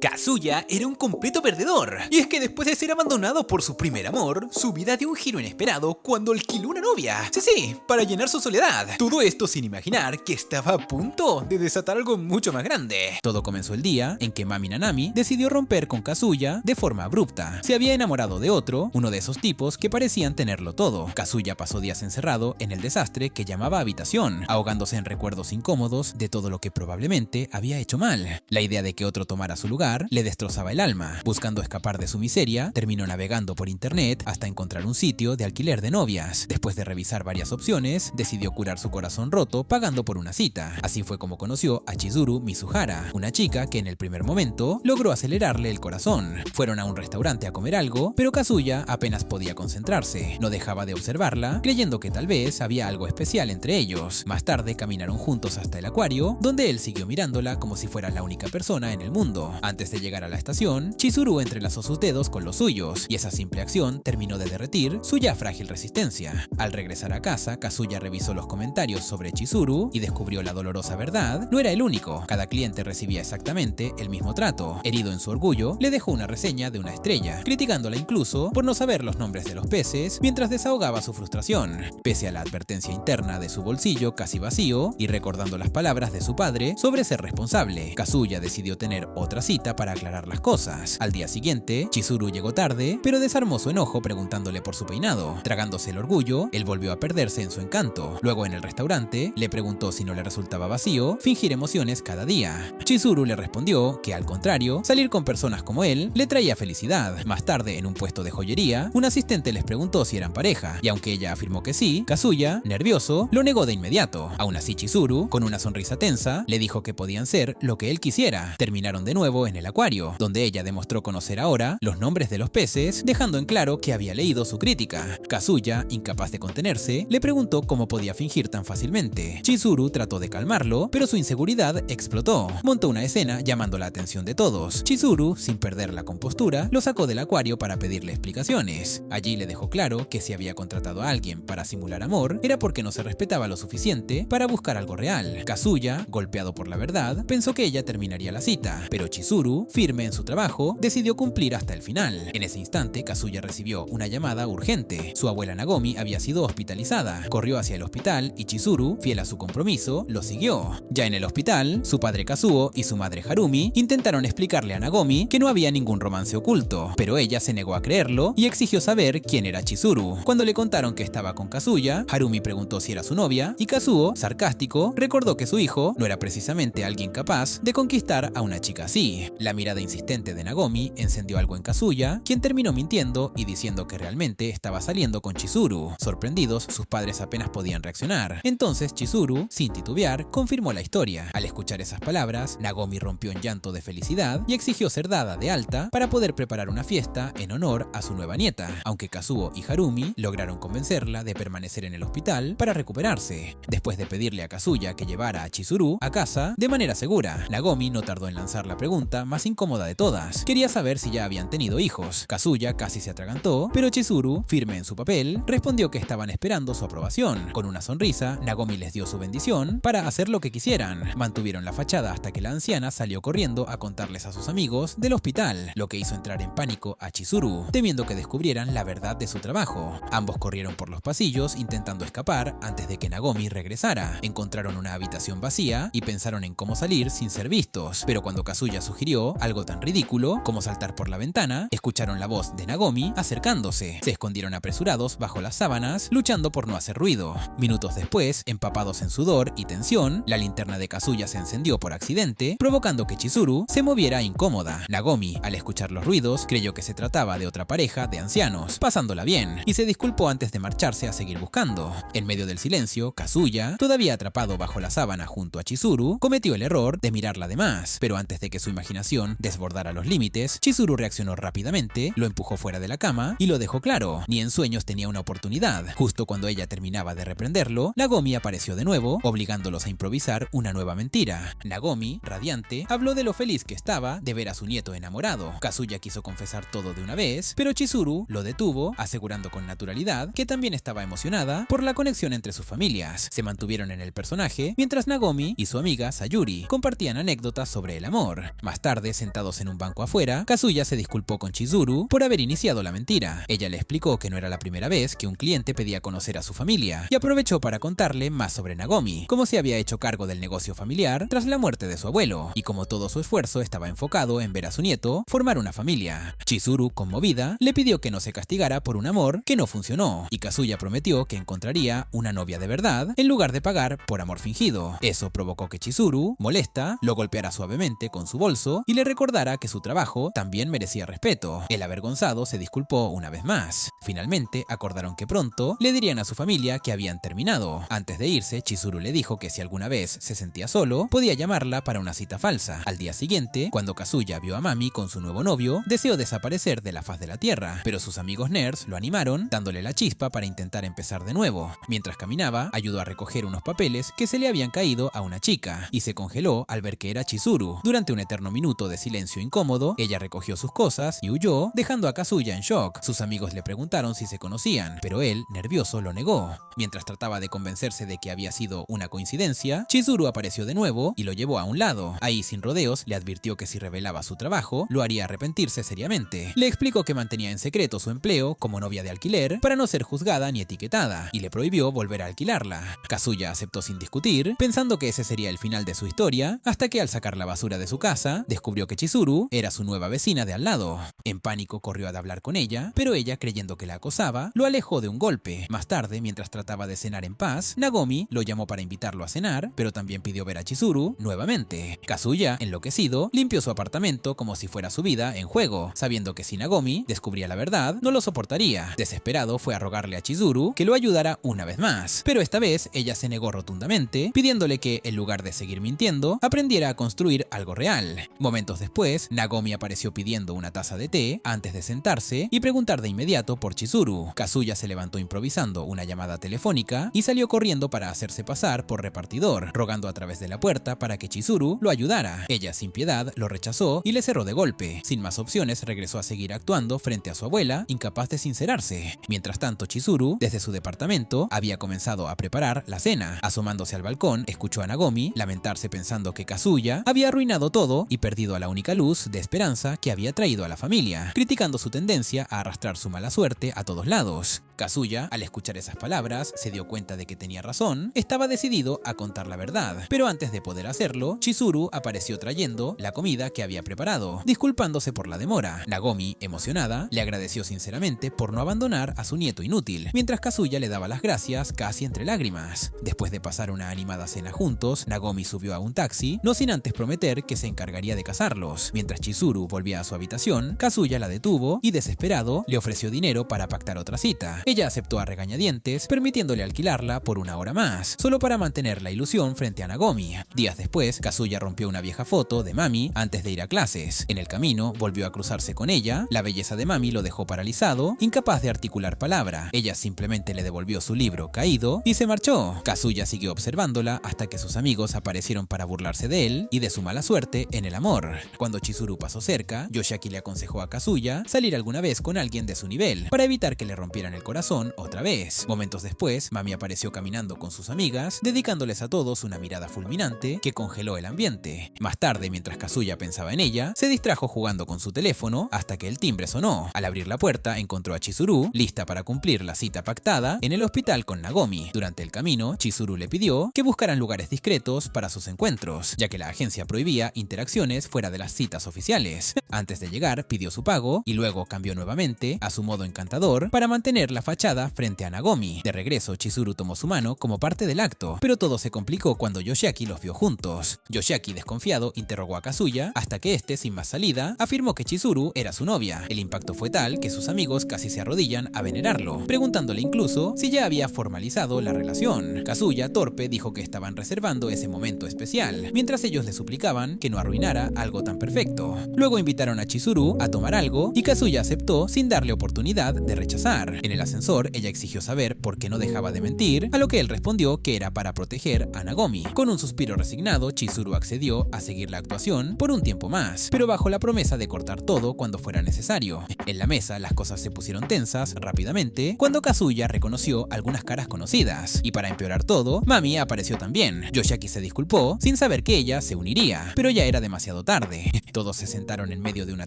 Kazuya era un completo perdedor, y es que después de ser abandonado por su primer amor, su vida dio un giro inesperado cuando alquiló una novia. Sí, para llenar su soledad. Todo esto sin imaginar que estaba a punto de desatar algo mucho más grande. Todo comenzó el día en que Mami Nanami decidió romper con Kazuya de forma abrupta. Se había enamorado de otro, uno de esos tipos que parecían tenerlo todo. Kazuya pasó días encerrado en el desastre que llamaba habitación, ahogándose en recuerdos incómodos de todo lo que probablemente había hecho mal. La idea de que otro tomara su lugar le destrozaba el alma. Buscando escapar de su miseria, terminó navegando por internet hasta encontrar un sitio de alquiler de novias. Después de revisar varias opciones, decidió curar su corazón roto pagando por una cita. Así fue como conoció a Chizuru Mizuhara, una chica que en el primer momento logró acelerarle el corazón. Fueron a un restaurante a comer algo, pero Kazuya apenas podía concentrarse. No dejaba de observarla, creyendo que tal vez había algo especial entre ellos. Más tarde caminaron juntos hasta el acuario, donde él siguió mirándola como si fuera la única persona en el mundo. Antes de llegar a la estación, Chizuru entrelazó sus dedos con los suyos, y esa simple acción terminó de derretir su ya frágil resistencia. Al regresar a casa, Kazuya revisó los comentarios sobre Chizuru y descubrió la dolorosa verdad. No era el único, cada cliente recibía exactamente el mismo trato. Herido en su orgullo, le dejó una reseña de una estrella, criticándola incluso por no saber los nombres de los peces mientras desahogaba su frustración. Pese a la advertencia interna de su bolsillo casi vacío y recordando las palabras de su padre sobre ser responsable, Kazuya decidió tener otra cita para aclarar las cosas. Al día siguiente, Chizuru llegó tarde, pero desarmó su enojo preguntándole por su peinado. Tragándose el orgullo, él volvió a perderse en su encanto. Luego en el restaurante, le preguntó si no le resultaba vacío fingir emociones cada día. Chizuru le respondió que al contrario, salir con personas como él le traía felicidad. Más tarde, en un puesto de joyería, un asistente les preguntó si eran pareja, y aunque ella afirmó que sí, Kazuya, nervioso, lo negó de inmediato. Aún así, Chizuru, con una sonrisa tensa, le dijo que podían ser lo que él quisiera. Terminaron de nuevo en el acuario, donde ella demostró conocer ahora los nombres de los peces, dejando en claro que había leído su crítica. Kazuya, incapaz de contenerse, le preguntó cómo podía fingir tan fácilmente. Chizuru trató de calmarlo, pero su inseguridad explotó. Montó una escena llamando la atención de todos. Chizuru, sin perder la compostura, lo sacó del acuario para pedirle explicaciones. Allí le dejó claro que si había contratado a alguien para simular amor, era porque no se respetaba lo suficiente para buscar algo real. Kazuya, golpeado por la verdad, pensó que ella terminaría la cita, pero Chizuru, firme en su trabajo, decidió cumplir hasta el final. En ese instante, Kazuya recibió una llamada urgente. Su abuela Nagomi había sido hospitalizada. Corrió hacia el hospital y Chizuru, fiel a su compromiso, lo siguió. Ya en el hospital, su padre Kazuo y su madre Harumi intentaron explicarle a Nagomi que no había ningún romance oculto, pero ella se negó a creerlo y exigió saber quién era Chizuru. Cuando le contaron que estaba con Kazuya, Harumi preguntó si era su novia y Kazuo, sarcástico, recordó que su hijo no era precisamente alguien capaz de conquistar a una chica así. La mirada insistente de Nagomi encendió algo en Kazuya, quien terminó mintiendo y diciendo que realmente estaba saliendo con Chizuru. Sorprendidos, sus padres apenas podían reaccionar. Entonces Chizuru, sin titubear, confirmó la historia. Al escuchar esas palabras, Nagomi rompió en llanto de felicidad y exigió ser dada de alta para poder preparar una fiesta en honor a su nueva nieta, aunque Kazuo y Harumi lograron convencerla de permanecer en el hospital para recuperarse. Después de pedirle a Kazuya que llevara a Chizuru a casa de manera segura, Nagomi no tardó en lanzar la pregunta más incómoda de todas. Quería saber si ya habían tenido hijos. Kazuya casi se atragantó, pero Chizuru, firme en su papel, respondió que estaban esperando su aprobación. Con una sonrisa, Nagomi les dio su bendición para hacer lo que quisieran. Mantuvieron la fachada hasta que la anciana salió corriendo a contarles a sus amigos del hospital, lo que hizo entrar en pánico a Chizuru, temiendo que descubrieran la verdad de su trabajo. Ambos corrieron por los pasillos intentando escapar antes de que Nagomi regresara. Encontraron una habitación vacía y pensaron en cómo salir sin ser vistos, pero cuando Kazuya sugirió algo tan ridículo como saltar por la ventana, escucharon la voz de Nagomi acercándose. Se escondieron apresurados bajo las sábanas, luchando por no hacer ruido. Minutos después, empapados en sudor y tensión, la linterna de Kazuya se encendió por accidente, provocando que Chizuru se moviera incómoda. Nagomi, al escuchar los ruidos, creyó que se trataba de otra pareja de ancianos, pasándola bien, y se disculpó antes de marcharse a seguir buscando. En medio del silencio, Kazuya, todavía atrapado bajo la sábana junto a Chizuru, cometió el error de mirarla de más, pero antes de que su imaginación desbordara los límites, Chizuru reaccionó rápidamente, lo empujó fuera de la cama y lo dejó claro, ni en sueños tenía una oportunidad. Justo cuando ella terminaba de reprenderlo, Nagomi apareció de nuevo, obligándolos a improvisar una nueva mentira. Nagomi, radiante, habló de lo feliz que estaba de ver a su nieto enamorado. Kazuya quiso confesar todo de una vez, pero Chizuru lo detuvo, asegurando con naturalidad que también estaba emocionada por la conexión entre sus familias. Se mantuvieron en el personaje, mientras Nagomi y su amiga Sayuri compartían anécdotas sobre el amor. Más tarde, tarde, sentados en un banco afuera, Kazuya se disculpó con Chizuru por haber iniciado la mentira. Ella le explicó que no era la primera vez que un cliente pedía conocer a su familia y aprovechó para contarle más sobre Nagomi, cómo se había hecho cargo del negocio familiar tras la muerte de su abuelo y cómo todo su esfuerzo estaba enfocado en ver a su nieto formar una familia. Chizuru, conmovida, le pidió que no se castigara por un amor que no funcionó y Kazuya prometió que encontraría una novia de verdad en lugar de pagar por amor fingido. Eso provocó que Chizuru, molesta, lo golpeara suavemente con su bolso y le recordara que su trabajo también merecía respeto. El avergonzado se disculpó una vez más. Finalmente, acordaron que pronto le dirían a su familia que habían terminado. Antes de irse, Chizuru le dijo que si alguna vez se sentía solo, podía llamarla para una cita falsa. Al día siguiente, cuando Kazuya vio a Mami con su nuevo novio, deseó desaparecer de la faz de la tierra, pero sus amigos nerds lo animaron, dándole la chispa para intentar empezar de nuevo. Mientras caminaba, ayudó a recoger unos papeles que se le habían caído a una chica, y se congeló al ver que era Chizuru. Durante un eterno minuto de silencio incómodo, ella recogió sus cosas y huyó, dejando a Kazuya en shock. Sus amigos le preguntaron si se conocían, pero él, nervioso, lo negó. Mientras trataba de convencerse de que había sido una coincidencia, Chizuru apareció de nuevo y lo llevó a un lado. Ahí, sin rodeos, le advirtió que si revelaba su trabajo, lo haría arrepentirse seriamente. Le explicó que mantenía en secreto su empleo como novia de alquiler para no ser juzgada ni etiquetada, y le prohibió volver a alquilarla. Kazuya aceptó sin discutir, pensando que ese sería el final de su historia, hasta que al sacar la basura de su casa, descubrió que Chizuru era su nueva vecina de al lado. En pánico corrió a hablar con ella, pero ella, creyendo que la acosaba, lo alejó de un golpe. Más tarde, mientras trataba de cenar en paz, Nagomi lo llamó para invitarlo a cenar, pero también pidió ver a Chizuru nuevamente. Kazuya, enloquecido, limpió su apartamento como si fuera su vida en juego, sabiendo que si Nagomi descubría la verdad, no lo soportaría. Desesperado, fue a rogarle a Chizuru que lo ayudara una vez más, pero esta vez ella se negó rotundamente, pidiéndole que, en lugar de seguir mintiendo, aprendiera a construir algo real. Momentos después, Nagomi apareció pidiendo una taza de té antes de sentarse y preguntar de inmediato por Chizuru. Kazuya se levantó improvisando una llamada telefónica y salió corriendo para hacerse pasar por repartidor, rogando a través de la puerta para que Chizuru lo ayudara. Ella, sin piedad, lo rechazó y le cerró de golpe. Sin más opciones, regresó a seguir actuando frente a su abuela, incapaz de sincerarse. Mientras tanto, Chizuru, desde su departamento, había comenzado a preparar la cena. Asomándose al balcón, escuchó a Nagomi lamentarse pensando que Kazuya había arruinado todo y perdido a la única luz de esperanza que había traído a la familia, criticando su tendencia a arrastrar su mala suerte a todos lados. Kazuya, al escuchar esas palabras, se dio cuenta de que tenía razón, estaba decidido a contar la verdad, pero antes de poder hacerlo, Chizuru apareció trayendo la comida que había preparado, disculpándose por la demora. Nagomi, emocionada, le agradeció sinceramente por no abandonar a su nieto inútil, mientras Kazuya le daba las gracias casi entre lágrimas. Después de pasar una animada cena juntos, Nagomi subió a un taxi, no sin antes prometer que se encargaría de casarlos. Mientras Chizuru volvía a su habitación, Kazuya la detuvo y, desesperado, le ofreció dinero para pactar otra cita. Ella aceptó a regañadientes, permitiéndole alquilarla por una hora más, solo para mantener la ilusión frente a Nagomi. Días después, Kazuya rompió una vieja foto de Mami antes de ir a clases. En el camino, volvió a cruzarse con ella. La belleza de Mami lo dejó paralizado, incapaz de articular palabra. Ella simplemente le devolvió su libro caído y se marchó. Kazuya siguió observándola hasta que sus amigos aparecieron para burlarse de él y de su mala suerte en el amor. Cuando Chizuru pasó cerca, Yoshiaki le aconsejó a Kazuya salir alguna vez con alguien de su nivel, para evitar que le rompieran el corazón otra vez. Momentos después, Mami apareció caminando con sus amigas, dedicándoles a todos una mirada fulminante que congeló el ambiente. Más tarde, mientras Kazuya pensaba en ella, se distrajo jugando con su teléfono hasta que el timbre sonó. Al abrir la puerta, encontró a Chizuru, lista para cumplir la cita pactada en el hospital con Nagomi. Durante el camino, Chizuru le pidió que buscaran lugares discretos para sus encuentros, ya que la agencia prohibía interacciones fuera de las citas oficiales. Antes de llegar, pidió su pago y luego cambió nuevamente a su modo encantador para mantener la fachada frente a Nagomi. De regreso, Chizuru tomó su mano como parte del acto, pero todo se complicó cuando Yoshiaki los vio juntos. Yoshiaki, desconfiado, interrogó a Kazuya hasta que este, sin más salida, afirmó que Chizuru era su novia. El impacto fue tal que sus amigos casi se arrodillan a venerarlo, preguntándole incluso si ya había formalizado la relación. Kazuya, torpe, dijo que estaban reservando ese momento especial, mientras ellos le suplicaban que no arruinara algo tan perfecto. Luego invitaron a Chizuru a tomar algo y Kazuya aceptó sin darle oportunidad de rechazar. En el ascensor ascensor, ella exigió saber por qué no dejaba de mentir, a lo que él respondió que era para proteger a Nagomi. Con un suspiro resignado, Chizuru accedió a seguir la actuación por un tiempo más, pero bajo la promesa de cortar todo cuando fuera necesario. En la mesa, las cosas se pusieron tensas rápidamente cuando Kazuya reconoció algunas caras conocidas, y para empeorar todo, Mami apareció también. Yoshiaki se disculpó, sin saber que ella se uniría, pero ya era demasiado tarde. Todos se sentaron en medio de una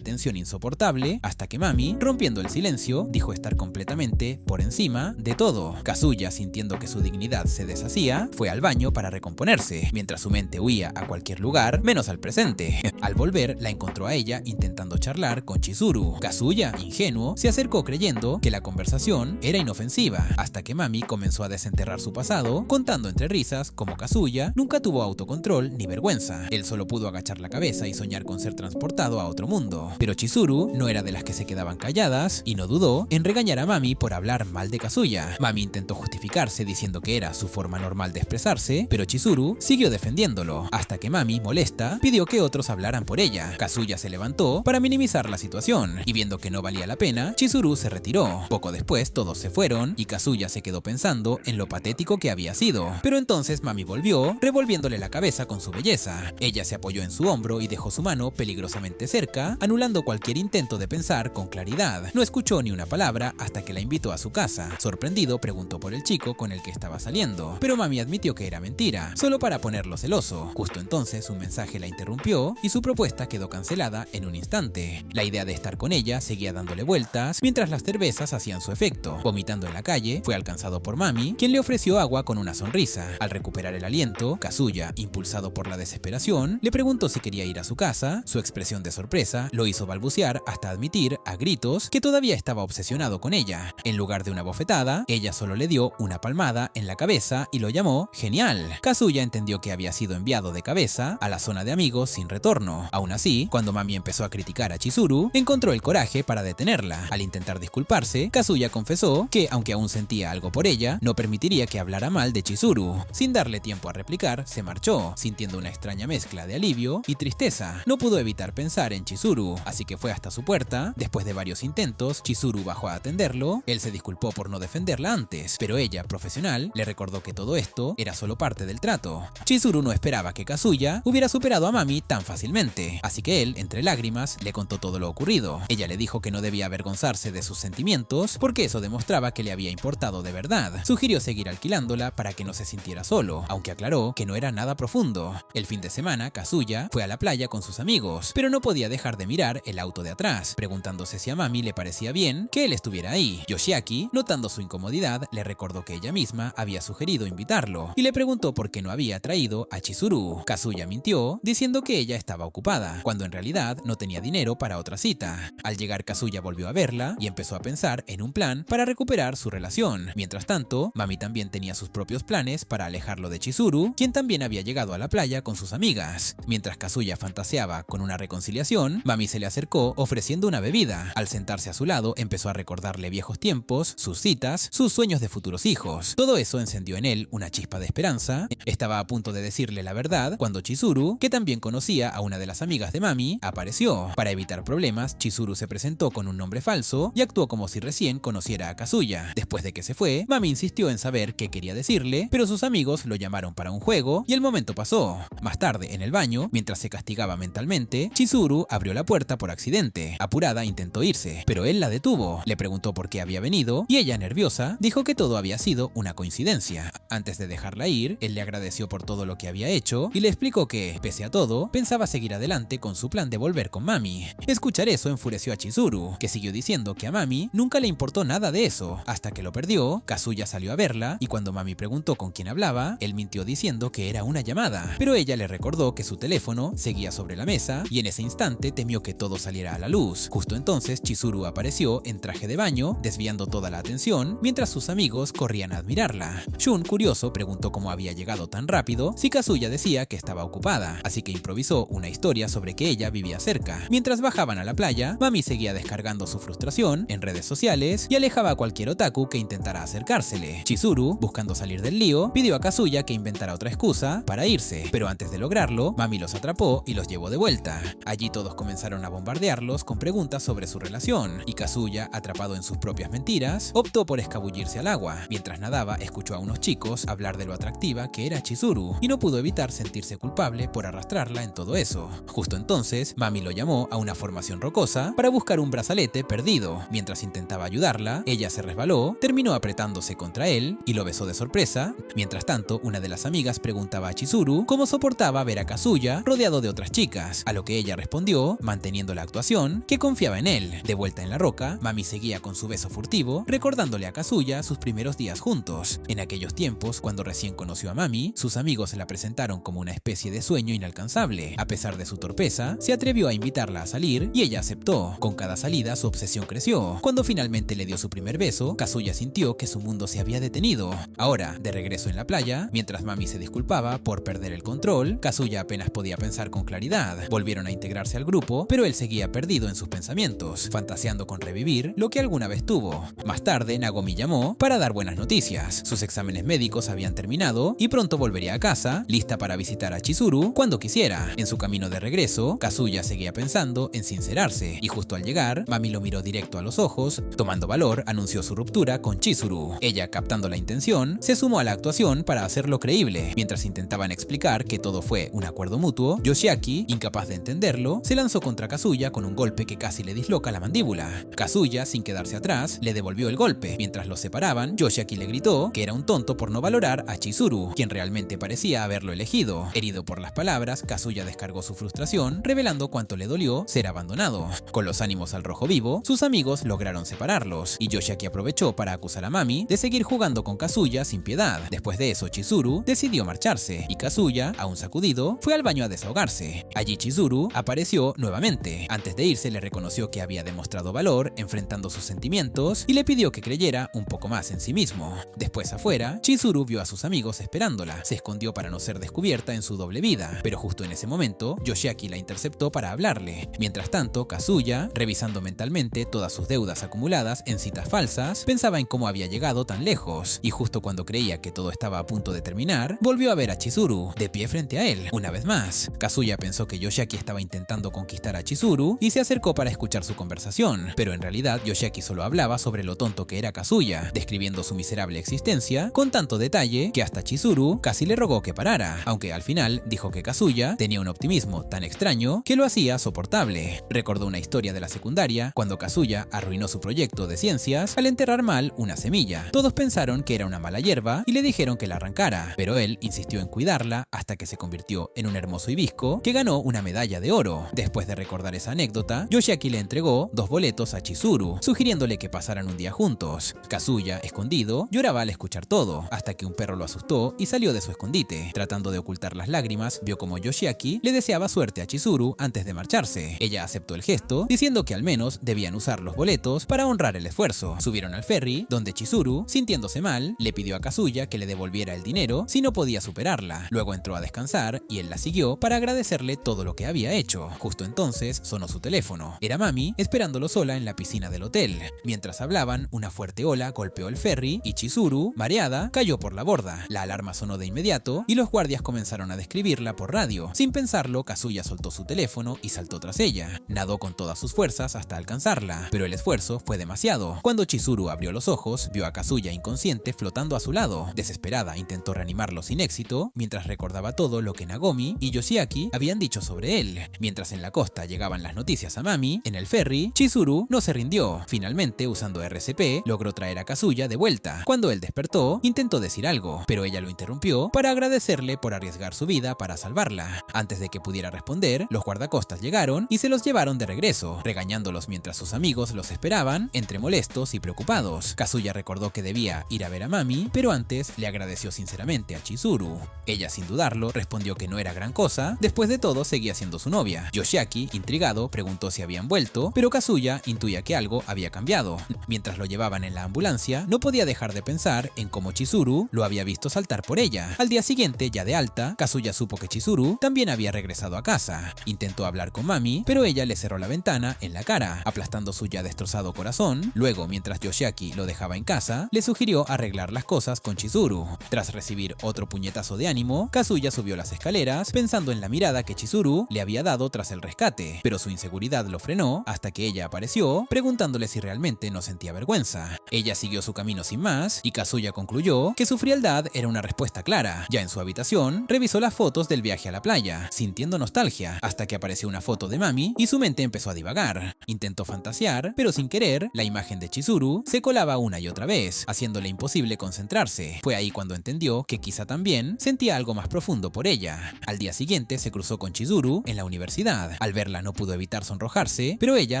tensión insoportable, hasta que Mami, rompiendo el silencio, dijo estar completamente por encima de todo. Kazuya, sintiendo que su dignidad se deshacía, fue al baño para recomponerse, mientras su mente huía a cualquier lugar, menos al presente. Al volver, la encontró a ella intentando charlar con Chizuru. Kazuya, ingenuo, se acercó creyendo que la conversación era inofensiva, hasta que Mami comenzó a desenterrar su pasado, contando entre risas cómo Kazuya nunca tuvo autocontrol ni vergüenza. Él solo pudo agachar la cabeza y soñar con ser transportado a otro mundo. Pero Chizuru no era de las que se quedaban calladas y no dudó en regañar a Mami por hablar mal de Kazuya. Mami intentó justificarse diciendo que era su forma normal de expresarse, pero Chizuru siguió defendiéndolo, hasta que Mami, molesta, pidió que otros hablaran por ella. Kazuya se levantó para minimizar la situación, y viendo que no valía la pena, Chizuru se retiró. Poco después todos se fueron y Kazuya se quedó pensando en lo patético que había sido. Pero entonces Mami volvió, revolviéndole la cabeza con su belleza. Ella se apoyó en su hombro y dejó su mano peligrosamente cerca, anulando cualquier intento de pensar con claridad. No escuchó ni una palabra hasta que la invitó a su casa. Sorprendido, preguntó por el chico con el que estaba saliendo, pero Mami admitió que era mentira, solo para ponerlo celoso. Justo entonces un mensaje la interrumpió y su propuesta quedó cancelada en un instante. La idea de estar con ella seguía dándole vueltas mientras las cervezas hacían su efecto. Vomitando en la calle, fue alcanzado por Mami, quien le ofreció agua con una sonrisa. Al recuperar el aliento, Kazuya, impulsado por la desesperación, le preguntó si quería ir a su casa. Su expresión de sorpresa lo hizo balbucear hasta admitir a gritos que todavía estaba obsesionado con ella. En lugar de una bofetada, ella solo le dio una palmada en la cabeza y lo llamó genial. Kazuya entendió que había sido enviado de cabeza a la zona de amigos sin retorno. Aún así, cuando Mami empezó a criticar a Chizuru, encontró el coraje para detenerla. Al intentar disculparse, Kazuya confesó que, aunque aún sentía algo por ella, no permitiría que hablara mal de Chizuru. Sin darle tiempo a replicar, se marchó, sintiendo una extraña mezcla de alivio y tristeza. No pudo evitar pensar en Chizuru, así que fue hasta su puerta. Después de varios intentos, Chizuru bajó a atenderlo. Él se disculpó por no defenderla antes, pero ella, profesional, le recordó que todo esto era solo parte del trato. Chizuru no esperaba que Kazuya hubiera superado a Mami tan fácilmente, así que él, entre lágrimas, le contó todo lo ocurrido. Ella le dijo que no debía avergonzarse de sus sentimientos, porque eso demostraba que le había importado de verdad. Sugirió seguir alquilándola para que no se sintiera solo, aunque aclaró que no era nada profundo. El fin de semana, Kazuya fue a la playa con sus amigos, pero no podía dejar de mirar el auto de atrás, preguntándose si a Mami le parecía bien que él estuviera ahí. Yoshiaki, notando su incomodidad, le recordó que ella misma había sugerido invitarlo, y le preguntó por qué no había traído a Chizuru. Kazuya mintió, diciendo que ella estaba ocupada, cuando en realidad no tenía dinero para otra cita. Al llegar, Kazuya volvió a verla y empezó a pensar en un plan para recuperar su relación. Mientras tanto, Mami también tenía sus propios planes para alejarlo de Chizuru, quien también había llegado a la playa con sus amigas. Mientras Kazuya fantaseaba con una reconciliación, Mami se le acercó ofreciendo una bebida. Al sentarse a su lado, empezó a recordarle viejos tiempos, sus citas, sus sueños de futuros hijos. Todo eso encendió en él una chispa de esperanza. Estaba a punto de decirle la verdad cuando Chizuru, que también conocía a una de las amigas de Mami, apareció. Para evitar problemas, Chizuru se presentó con un nombre falso y actuó como si recién conociera a Kazuya. Después de que se fue, Mami insistió en saber qué quería decirle, pero sus amigos lo llamaron para un juego y el momento pasó. Más tarde, en el baño, mientras se castigaba mentalmente, Chizuru abrió la puerta por accidente. Apurada, intentó irse, pero él la detuvo. Le preguntó por qué había venido y ella, nerviosa, dijo que todo había sido una coincidencia. Antes de dejarla ir, él le agradeció por todo lo que había hecho y le explicó que, pese a todo, pensaba seguir adelante con su plan de volver con Mami. Escuchar eso enfureció a Chizuru, que siguió diciendo que a Mami nunca le importó nada de eso. Hasta que lo perdió, Kazuya salió a verla y cuando Mami preguntó con quién hablaba, él mintió diciendo que era una llamada. Pero ella le recordó que su teléfono seguía sobre la mesa y en ese instante temió que todo saliera a la luz. Justo entonces Chizuru apareció en traje de baño, desviando toda la atención, mientras sus amigos corrían a admirarla. Shun, curioso, preguntó cómo había llegado tan rápido si Kazuya decía que estaba ocupada, así que improvisó una historia sobre que ella vivía cerca. Mientras bajaban a la playa, Mami seguía descargando su frustración en redes sociales y alejaba a cualquier otaku que intentara acercársele. Chizuru, buscando salir del lío, pidió a Kazuya que inventara otra excusa para irse, pero antes de lograrlo, Mami los atrapó y los llevó de vuelta. Allí todos comenzaron a bombardearlos con preguntas sobre su relación, y Kazuya, atrapado en sus propias mentiras, mentiras, optó por escabullirse al agua. Mientras nadaba, escuchó a unos chicos hablar de lo atractiva que era Chizuru y no pudo evitar sentirse culpable por arrastrarla en todo eso. Justo entonces, Mami lo llamó a una formación rocosa para buscar un brazalete perdido. Mientras intentaba ayudarla, ella se resbaló, terminó apretándose contra él y lo besó de sorpresa. Mientras tanto, una de las amigas preguntaba a Chizuru cómo soportaba ver a Kazuya rodeado de otras chicas, a lo que ella respondió, manteniendo la actuación, que confiaba en él. De vuelta en la roca, Mami seguía con su beso furtivo, recordándole a Kazuya sus primeros días juntos. En aquellos tiempos, cuando recién conoció a Mami, sus amigos la presentaron como una especie de sueño inalcanzable. A pesar de su torpeza, se atrevió a invitarla a salir y ella aceptó. Con cada salida, su obsesión creció. Cuando finalmente le dio su primer beso, Kazuya sintió que su mundo se había detenido. Ahora, de regreso en la playa, mientras Mami se disculpaba por perder el control, Kazuya apenas podía pensar con claridad. Volvieron a integrarse al grupo, pero él seguía perdido en sus pensamientos, fantaseando con revivir lo que alguna vez tuvo. Más tarde, Nagomi llamó para dar buenas noticias. Sus exámenes médicos habían terminado y pronto volvería a casa, lista para visitar a Chizuru cuando quisiera. En su camino de regreso, Kazuya seguía pensando en sincerarse, y justo al llegar, Mami lo miró directo a los ojos. Tomando valor, anunció su ruptura con Chizuru. Ella, captando la intención, se sumó a la actuación para hacerlo creíble. Mientras intentaban explicar que todo fue un acuerdo mutuo, Yoshiaki, incapaz de entenderlo, se lanzó contra Kazuya con un golpe que casi le disloca la mandíbula. Kazuya, sin quedarse atrás, le devolvió el golpe. Mientras los separaban, Yoshiaki le gritó que era un tonto por no valorar a Chizuru, quien realmente parecía haberlo elegido. Herido por las palabras, Kazuya descargó su frustración, revelando cuánto le dolió ser abandonado. Con los ánimos al rojo vivo, sus amigos lograron separarlos, y Yoshiaki aprovechó para acusar a Mami de seguir jugando con Kazuya sin piedad. Después de eso, Chizuru decidió marcharse, y Kazuya, aún sacudido, fue al baño a desahogarse. Allí Chizuru apareció nuevamente. Antes de irse, le reconoció que había demostrado valor enfrentando sus sentimientos y le pidió que creyera un poco más en sí mismo. Después, afuera, Chizuru vio a sus amigos esperándola. Se escondió para no ser descubierta en su doble vida, pero justo en ese momento, Yoshiaki la interceptó para hablarle. Mientras tanto, Kazuya, revisando mentalmente todas sus deudas acumuladas en citas falsas, pensaba en cómo había llegado tan lejos, y justo cuando creía que todo estaba a punto de terminar, volvió a ver a Chizuru, de pie frente a él, una vez más. Kazuya pensó que Yoshiaki estaba intentando conquistar a Chizuru y se acercó para escuchar su conversación, pero en realidad Yoshiaki solo hablaba sobre lo tonto que era Kazuya, describiendo su miserable existencia con tanto detalle que hasta Chizuru casi le rogó que parara, aunque al final dijo que Kazuya tenía un optimismo tan extraño que lo hacía soportable. Recordó una historia de la secundaria cuando Kazuya arruinó su proyecto de ciencias al enterrar mal una semilla. Todos pensaron que era una mala hierba y le dijeron que la arrancara, pero él insistió en cuidarla hasta que se convirtió en un hermoso hibisco que ganó una medalla de oro. Después de recordar esa anécdota, Yoshiaki le entregó 2 boletos a Chizuru, sugiriéndole que pasaran un día juntos. Kazuya, escondido, lloraba al escuchar todo, hasta que un perro lo asustó y salió de su escondite. Tratando de ocultar las lágrimas, vio como Yoshiaki le deseaba suerte a Chizuru antes de marcharse. Ella aceptó el gesto, diciendo que al menos debían usar los boletos para honrar el esfuerzo. Subieron al ferry, donde Chizuru, sintiéndose mal, le pidió a Kazuya que le devolviera el dinero si no podía superarla. Luego entró a descansar y él la siguió para agradecerle todo lo que había hecho. Justo entonces sonó su teléfono. Era Mami esperándolo sola en la piscina del hotel. Mientras hablaban, una fuerte ola golpeó el ferry y Chizuru, mareada, cayó por la borda. La alarma sonó de inmediato y los guardias comenzaron a describirla por radio. Sin pensarlo, Kazuya soltó su teléfono y saltó tras ella. Nadó con todas sus fuerzas hasta alcanzarla, pero el esfuerzo fue demasiado. Cuando Chizuru abrió los ojos, vio a Kazuya inconsciente flotando a su lado. Desesperada, intentó reanimarlo sin éxito, mientras recordaba todo lo que Nagomi y Yoshiaki habían dicho sobre él. Mientras en la costa llegaban las noticias a Mami, en el ferry, Chizuru no se rindió. Finalmente, usando RCP, logró traer a Kazuya de vuelta. Cuando él despertó, intentó decir algo, pero ella lo interrumpió para agradecerle por arriesgar su vida para salvarla. Antes de que pudiera responder, los guardacostas llegaron y se los llevaron de regreso, regañándolos mientras sus amigos los esperaban, entre molestos y preocupados. Kazuya recordó que debía ir a ver a Mami, pero antes le agradeció sinceramente a Chizuru. Ella, sin dudarlo, respondió que no era gran cosa, después de todo seguía siendo su novia. Yoshiaki, intrigado, preguntó si habían vuelto, pero Kazuya intuía que algo había cambiado. Mientras lo llevaban en la ambulancia, no podía dejar de pensar en cómo Chizuru lo había visto saltar por ella. Al día siguiente, ya de alta, Kazuya supo que Chizuru también había regresado a casa. Intentó hablar con Mami, pero ella le cerró la ventana en la cara, aplastando su ya destrozado corazón. Luego, mientras Yoshiaki lo dejaba en casa, le sugirió arreglar las cosas con Chizuru. Tras recibir otro puñetazo de ánimo, Kazuya subió las escaleras, pensando en la mirada que Chizuru le había dado tras el rescate, pero su inseguridad lo frenó hasta que ella apareció, preguntándole si realmente no sentía sentía vergüenza. Ella siguió su camino sin más, y Kazuya concluyó que su frialdad era una respuesta clara. Ya en su habitación, revisó las fotos del viaje a la playa, sintiendo nostalgia, hasta que apareció una foto de Mami y su mente empezó a divagar. Intentó fantasear, pero sin querer, la imagen de Chizuru se colaba una y otra vez, haciéndole imposible concentrarse. Fue ahí cuando entendió que quizá también sentía algo más profundo por ella. Al día siguiente se cruzó con Chizuru en la universidad. Al verla no pudo evitar sonrojarse, pero ella,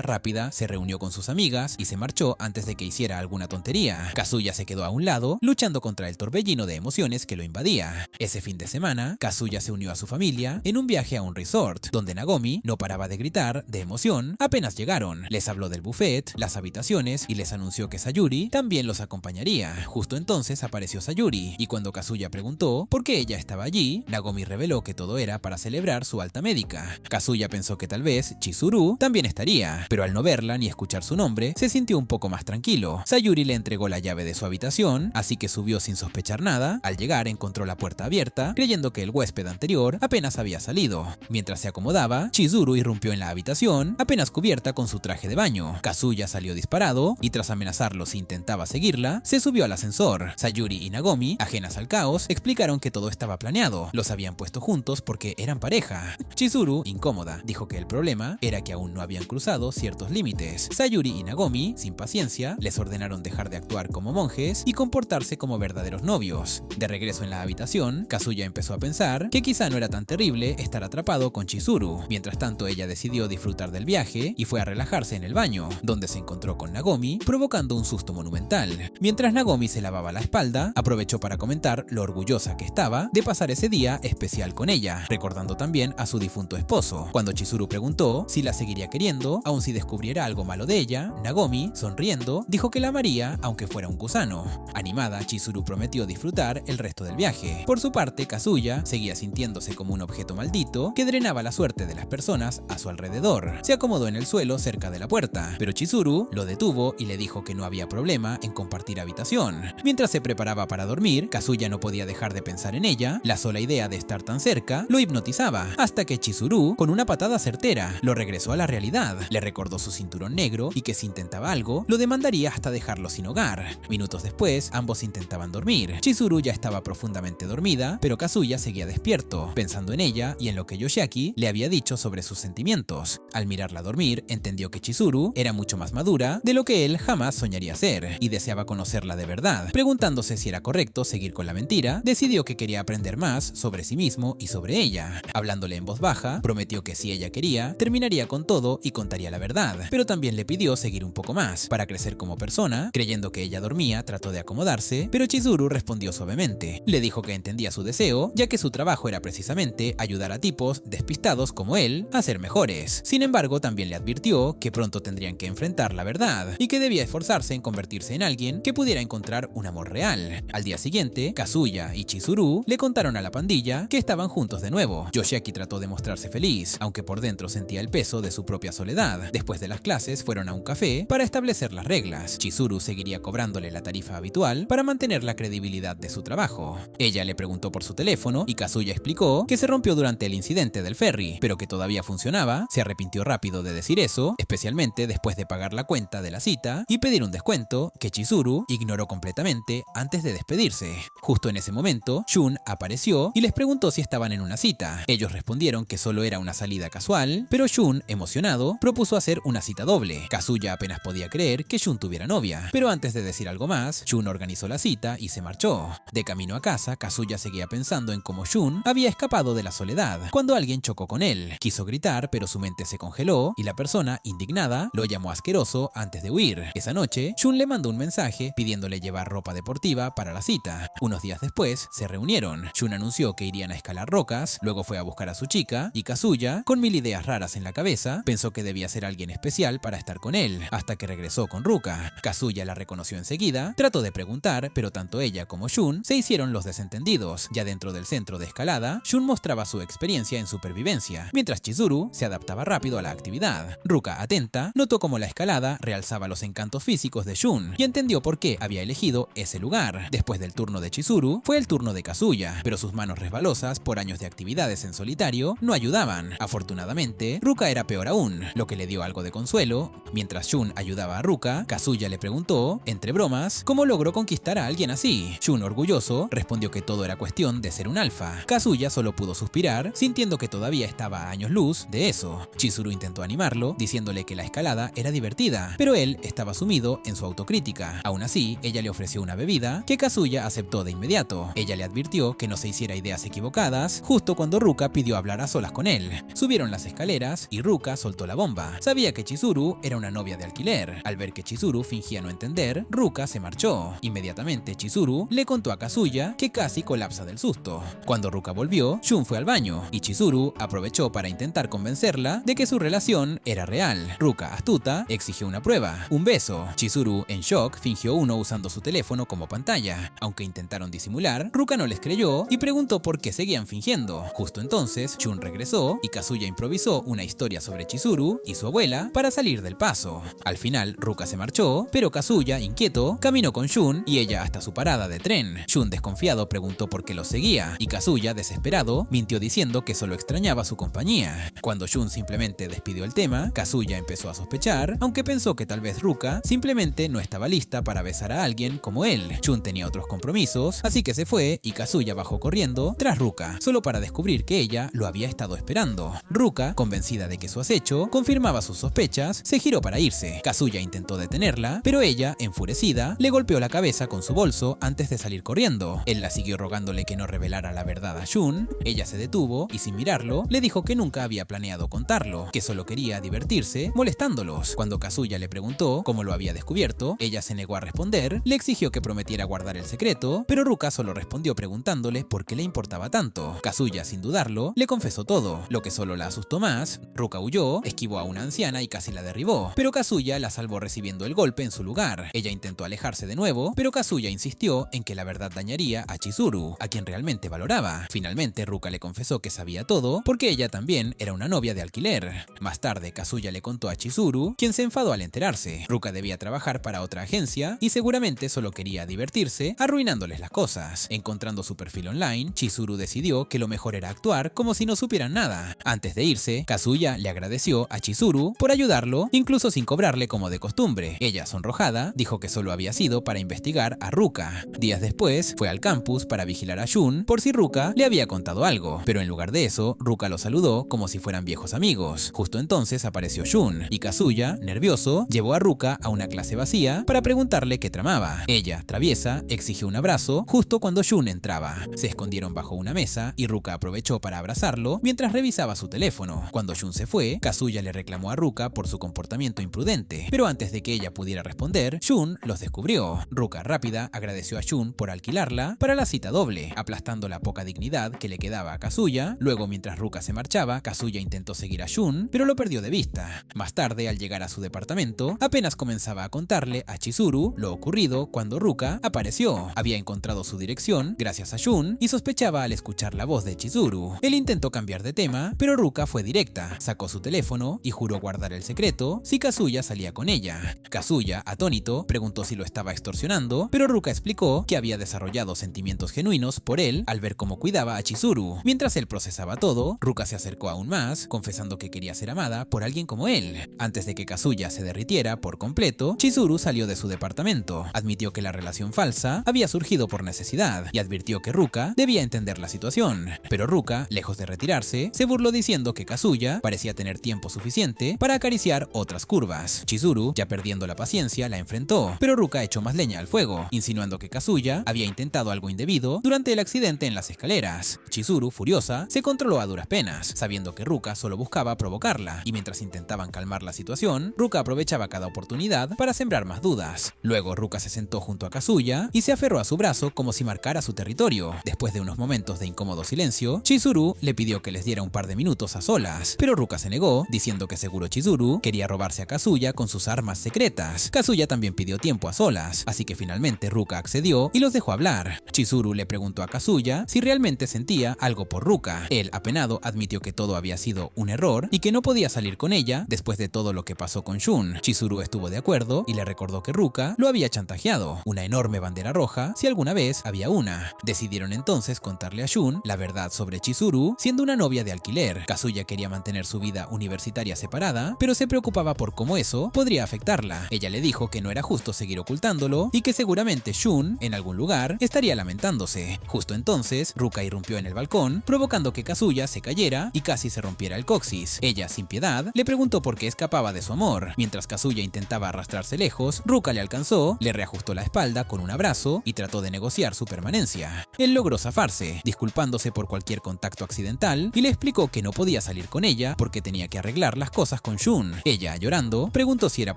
rápida, se reunió con sus amigas y se marchó antes de que hiciera alguna tontería. Kazuya se quedó a un lado, luchando contra el torbellino de emociones que lo invadía. Ese fin de semana, Kazuya se unió a su familia en un viaje a un resort, donde Nagomi no paraba de gritar de emoción apenas llegaron. Les habló del buffet, las habitaciones y les anunció que Sayuri también los acompañaría. Justo entonces apareció Sayuri, y cuando Kazuya preguntó por qué ella estaba allí, Nagomi reveló que todo era para celebrar su alta médica. Kazuya pensó que tal vez Chizuru también estaría, pero al no verla ni escuchar su nombre, se sintió un poco más tranquilo. Sayuri le entregó la llave de su habitación, así que subió sin sospechar nada. Al llegar encontró la puerta abierta, creyendo que el huésped anterior apenas había salido. Mientras se acomodaba, Chizuru irrumpió en la habitación, apenas cubierta con su traje de baño. Kazuya salió disparado, y tras amenazarlo si intentaba seguirla, se subió al ascensor. Sayuri y Nagomi, ajenas al caos, explicaron que todo estaba planeado. Los habían puesto juntos porque eran pareja. Chizuru, incómoda, dijo que el problema era que aún no habían cruzado ciertos límites. Sayuri y Nagomi, sin paciencia, les ordenaron dejar de actuar como monjes y comportarse como verdaderos novios. De regreso en la habitación, Kazuya empezó a pensar que quizá no era tan terrible estar atrapado con Chizuru. Mientras tanto, ella decidió disfrutar del viaje y fue a relajarse en el baño, donde se encontró con Nagomi, provocando un susto monumental. Mientras Nagomi se lavaba la espalda, aprovechó para comentar lo orgullosa que estaba de pasar ese día especial con ella, recordando también a su difunto esposo. Cuando Chizuru preguntó si la seguiría queriendo, aun si descubriera algo malo de ella, Nagomi, sonriendo, dijo que la amaría aunque fuera un gusano. Animada, Chizuru prometió disfrutar el resto del viaje. Por su parte, Kazuya seguía sintiéndose como un objeto maldito que drenaba la suerte de las personas a su alrededor. Se acomodó en el suelo cerca de la puerta, pero Chizuru lo detuvo y le dijo que no había problema en compartir habitación. Mientras se preparaba para dormir, Kazuya no podía dejar de pensar en ella. La sola idea de estar tan cerca lo hipnotizaba, hasta que Chizuru, con una patada certera, lo regresó a la realidad. Le recordó su cinturón negro y que si intentaba algo, lo demandaría hasta dejarlo sin hogar. Minutos después, ambos intentaban dormir. Chizuru ya estaba profundamente dormida, pero Kazuya seguía despierto, pensando en ella y en lo que Yoshiaki le había dicho sobre sus sentimientos. Al mirarla dormir, entendió que Chizuru era mucho más madura de lo que él jamás soñaría ser, y deseaba conocerla de verdad. Preguntándose si era correcto seguir con la mentira, decidió que quería aprender más sobre sí mismo y sobre ella. Hablándole en voz baja, prometió que si ella quería, terminaría con todo y contaría la verdad, pero también le pidió seguir un poco más, para crecer como persona. Creyendo que ella dormía, trató de acomodarse, pero Chizuru respondió suavemente. Le dijo que entendía su deseo, ya que su trabajo era precisamente ayudar a tipos despistados como él a ser mejores. Sin embargo, también le advirtió que pronto tendrían que enfrentar la verdad, y que debía esforzarse en convertirse en alguien que pudiera encontrar un amor real. Al día siguiente, Kazuya y Chizuru le contaron a la pandilla que estaban juntos de nuevo. Yoshiaki trató de mostrarse feliz, aunque por dentro sentía el peso de su propia soledad. Después de las clases, fueron a un café para establecer las reglas. Chizuru seguiría cobrándole la tarifa habitual para mantener la credibilidad de su trabajo. Ella le preguntó por su teléfono y Kazuya explicó que se rompió durante el incidente del ferry, pero que todavía funcionaba. Se arrepintió rápido de decir eso, especialmente después de pagar la cuenta de la cita y pedir un descuento que Chizuru ignoró completamente antes de despedirse. Justo en ese momento, Shun apareció y les preguntó si estaban en una cita. Ellos respondieron que solo era una salida casual, pero Shun, emocionado, propuso hacer una cita doble. Kazuya apenas podía creer que Shun tuviera novia, pero antes de decir algo más, Shun organizó la cita y se marchó. De camino a casa, Kazuya seguía pensando en cómo Shun había escapado de la soledad, cuando alguien chocó con él. Quiso gritar, pero su mente se congeló y la persona, indignada, lo llamó asqueroso antes de huir. Esa noche, Shun le mandó un mensaje pidiéndole llevar ropa deportiva para la cita. Unos días después, se reunieron. Shun anunció que irían a escalar rocas, luego fue a buscar a su chica, y Kazuya, con mil ideas raras en la cabeza, pensó que debía ser alguien especial para estar con él, hasta que regresó con Ruka. Kazuya la reconoció enseguida, trató de preguntar, pero tanto ella como Shun se hicieron los desentendidos. Ya dentro del centro de escalada, Shun mostraba su experiencia en supervivencia, mientras Chizuru se adaptaba rápido a la actividad. Ruka, atenta, notó cómo la escalada realzaba los encantos físicos de Shun y entendió por qué había elegido ese lugar. Después del turno de Chizuru, fue el turno de Kazuya, pero sus manos resbalosas por años de actividades en solitario no ayudaban. Afortunadamente, Ruka era peor aún, lo que le dio algo de consuelo. Mientras Shun ayudaba a Ruka, Ruka, Kazuya le preguntó, entre bromas, cómo logró conquistar a alguien así. Shun, orgulloso, respondió que todo era cuestión de ser un alfa. Kazuya solo pudo suspirar, sintiendo que todavía estaba a años luz de eso. Chizuru intentó animarlo, diciéndole que la escalada era divertida, pero él estaba sumido en su autocrítica. Aún así, ella le ofreció una bebida que Kazuya aceptó de inmediato. Ella le advirtió que no se hiciera ideas equivocadas, justo cuando Ruka pidió hablar a solas con él. Subieron las escaleras y Ruka soltó la bomba. Sabía que Chizuru era una novia de alquiler. Al ver que Chizuru fingía no entender, Ruka se marchó. Inmediatamente Chizuru le contó a Kazuya que casi colapsa del susto. Cuando Ruka volvió, Shun fue al baño y Chizuru aprovechó para intentar convencerla de que su relación era real. Ruka, astuta, exigió una prueba, un beso. Chizuru, en shock, fingió uno usando su teléfono como pantalla. Aunque intentaron disimular, Ruka no les creyó y preguntó por qué seguían fingiendo. Justo entonces, Shun regresó y Kazuya improvisó una historia sobre Chizuru y su abuela para salir del paso. Al final, Ruka se marchó, pero Kazuya, inquieto, caminó con Shun y ella hasta su parada de tren. Shun, desconfiado, preguntó por qué los seguía y Kazuya, desesperado, mintió diciendo que solo extrañaba su compañía. Cuando Shun simplemente despidió el tema, Kazuya empezó a sospechar, aunque pensó que tal vez Ruka simplemente no estaba lista para besar a alguien como él. Shun tenía otros compromisos, así que se fue y Kazuya bajó corriendo tras Ruka, solo para descubrir que ella lo había estado esperando. Ruka, convencida de que su acecho confirmaba sus sospechas, se giró para irse. Kazuya intentó detenerla, pero ella, enfurecida, le golpeó la cabeza con su bolso antes de salir corriendo. Él la siguió rogándole que no revelara la verdad a Shun. Ella se detuvo y sin mirarlo, le dijo que nunca había planeado contarlo, que solo quería divertirse molestándolos. Cuando Kazuya le preguntó cómo lo había descubierto, ella se negó a responder, le exigió que prometiera guardar el secreto, pero Ruka solo respondió preguntándole por qué le importaba tanto. Kazuya, sin dudarlo, le confesó todo, lo que solo la asustó más. Ruka huyó, esquivó a una anciana y casi la derribó, pero Kazuya la salvó recibiendo el golpe en su lugar. Ella intentó alejarse de nuevo, pero Kazuya insistió en que la verdad dañaría a Chizuru, a quien realmente valoraba. Finalmente, Ruka le confesó que sabía todo, porque ella también era una novia de alquiler. Más tarde, Kazuya le contó a Chizuru, quien se enfadó al enterarse. Ruka debía trabajar para otra agencia y seguramente solo quería divertirse, arruinándoles las cosas. Encontrando su perfil online, Chizuru decidió que lo mejor era actuar como si no supieran nada. Antes de irse, Kazuya le agradeció a Chizuru por ayudarlo, incluso sin cobrarle como de costumbre. Ella, sonrojada, dijo que solo había sido para investigar a Ruka. Días después, fue al campus para vigilar a Shun por si Ruka le había contado algo, pero en lugar de eso, Ruka lo saludó como si fueran viejos amigos. Justo entonces apareció Shun y Kazuya, nervioso, llevó a Ruka a una clase vacía para preguntarle qué tramaba. Ella, traviesa, exigió un abrazo justo cuando Shun entraba. Se escondieron bajo una mesa y Ruka aprovechó para abrazarlo mientras revisaba su teléfono. Cuando Shun se fue, Kazuya le reclamó a Ruka por su comportamiento imprudente, pero antes de que ella pudiera responder, Shun los descubrió. Ruka, rápida, agradeció a Shun por alquilarla para la cita doble, aplastando la poca dignidad que le quedaba a Kazuya. Luego, mientras Ruka se marchaba, Kazuya intentó seguir a Shun, pero lo perdió de vista. Más tarde, al llegar a su departamento, apenas comenzaba a contarle a Chizuru lo ocurrido cuando Ruka apareció. Había encontrado su dirección gracias a Shun y sospechaba al escuchar la voz de Chizuru. Él intentó cambiar de tema, pero Ruka fue directa, sacó su teléfono y juró guardar el secreto si Kazuya salía con ella. Kazuya, atónito, preguntó si lo estaba extorsionando, pero Ruka explicó que había desarrollado sentimientos genuinos por él al ver cómo cuidaba a Chizuru. Mientras él procesaba todo, Ruka se acercó aún más, confesando que quería ser amada por alguien como él. Antes de que Kazuya se derritiera por completo, Chizuru salió de su departamento, admitió que la relación falsa había surgido por necesidad y advirtió que Ruka debía entender la situación. Pero Ruka, lejos de retirarse, se burló diciendo que Kazuya parecía tener tiempo suficiente para acariciar otras curvas. Chizuru, ya perdiendo la paciencia, la enfrentó, pero Ruka echó más leña al fuego, insinuando que Kazuya había intentado algo indebido durante el accidente en las escaleras. Chizuru, furiosa, se controló a duras penas, sabiendo que Ruka solo buscaba provocarla, y mientras intentaban calmar la situación, Ruka aprovechaba cada oportunidad para sembrar más dudas. Luego Ruka se sentó junto a Kazuya y se aferró a su brazo como si marcara su territorio. Después de unos momentos de incómodo silencio, Chizuru le pidió que les diera un par de minutos a solas, pero Ruka se negó, diciendo que seguro Chizuru quería robarse a Kazuya con sus armas secretas. Kazuya también pidió tiempo a solas, así que finalmente Ruka accedió y los dejó hablar. Chizuru le preguntó a Kazuya si realmente sentía algo por Ruka. Él, apenado, admitió que todo había sido un error y que no podía salir con ella después de todo lo que pasó con Shun. Chizuru estuvo de acuerdo y le recordó que Ruka lo había chantajeado, una enorme bandera roja si alguna vez había una. Decidieron entonces contarle a Shun la verdad sobre Chizuru, siendo una novia de alquiler. Kazuya quería mantener su vida universitaria separada, pero se preocupaba por cómo eso podría afectarla. besarla. Ella le dijo que no era justo seguir ocultándolo y que seguramente Shun, en algún lugar, estaría lamentándose. Justo entonces, Ruka irrumpió en el balcón, provocando que Kazuya se cayera y casi se rompiera el coxis. Ella, sin piedad, le preguntó por qué escapaba de su amor. Mientras Kazuya intentaba arrastrarse lejos, Ruka le alcanzó, le reajustó la espalda con un abrazo y trató de negociar su permanencia. Él logró zafarse, disculpándose por cualquier contacto accidental, y le explicó que no podía salir con ella porque tenía que arreglar las cosas con Shun. Ella, llorando, preguntó si era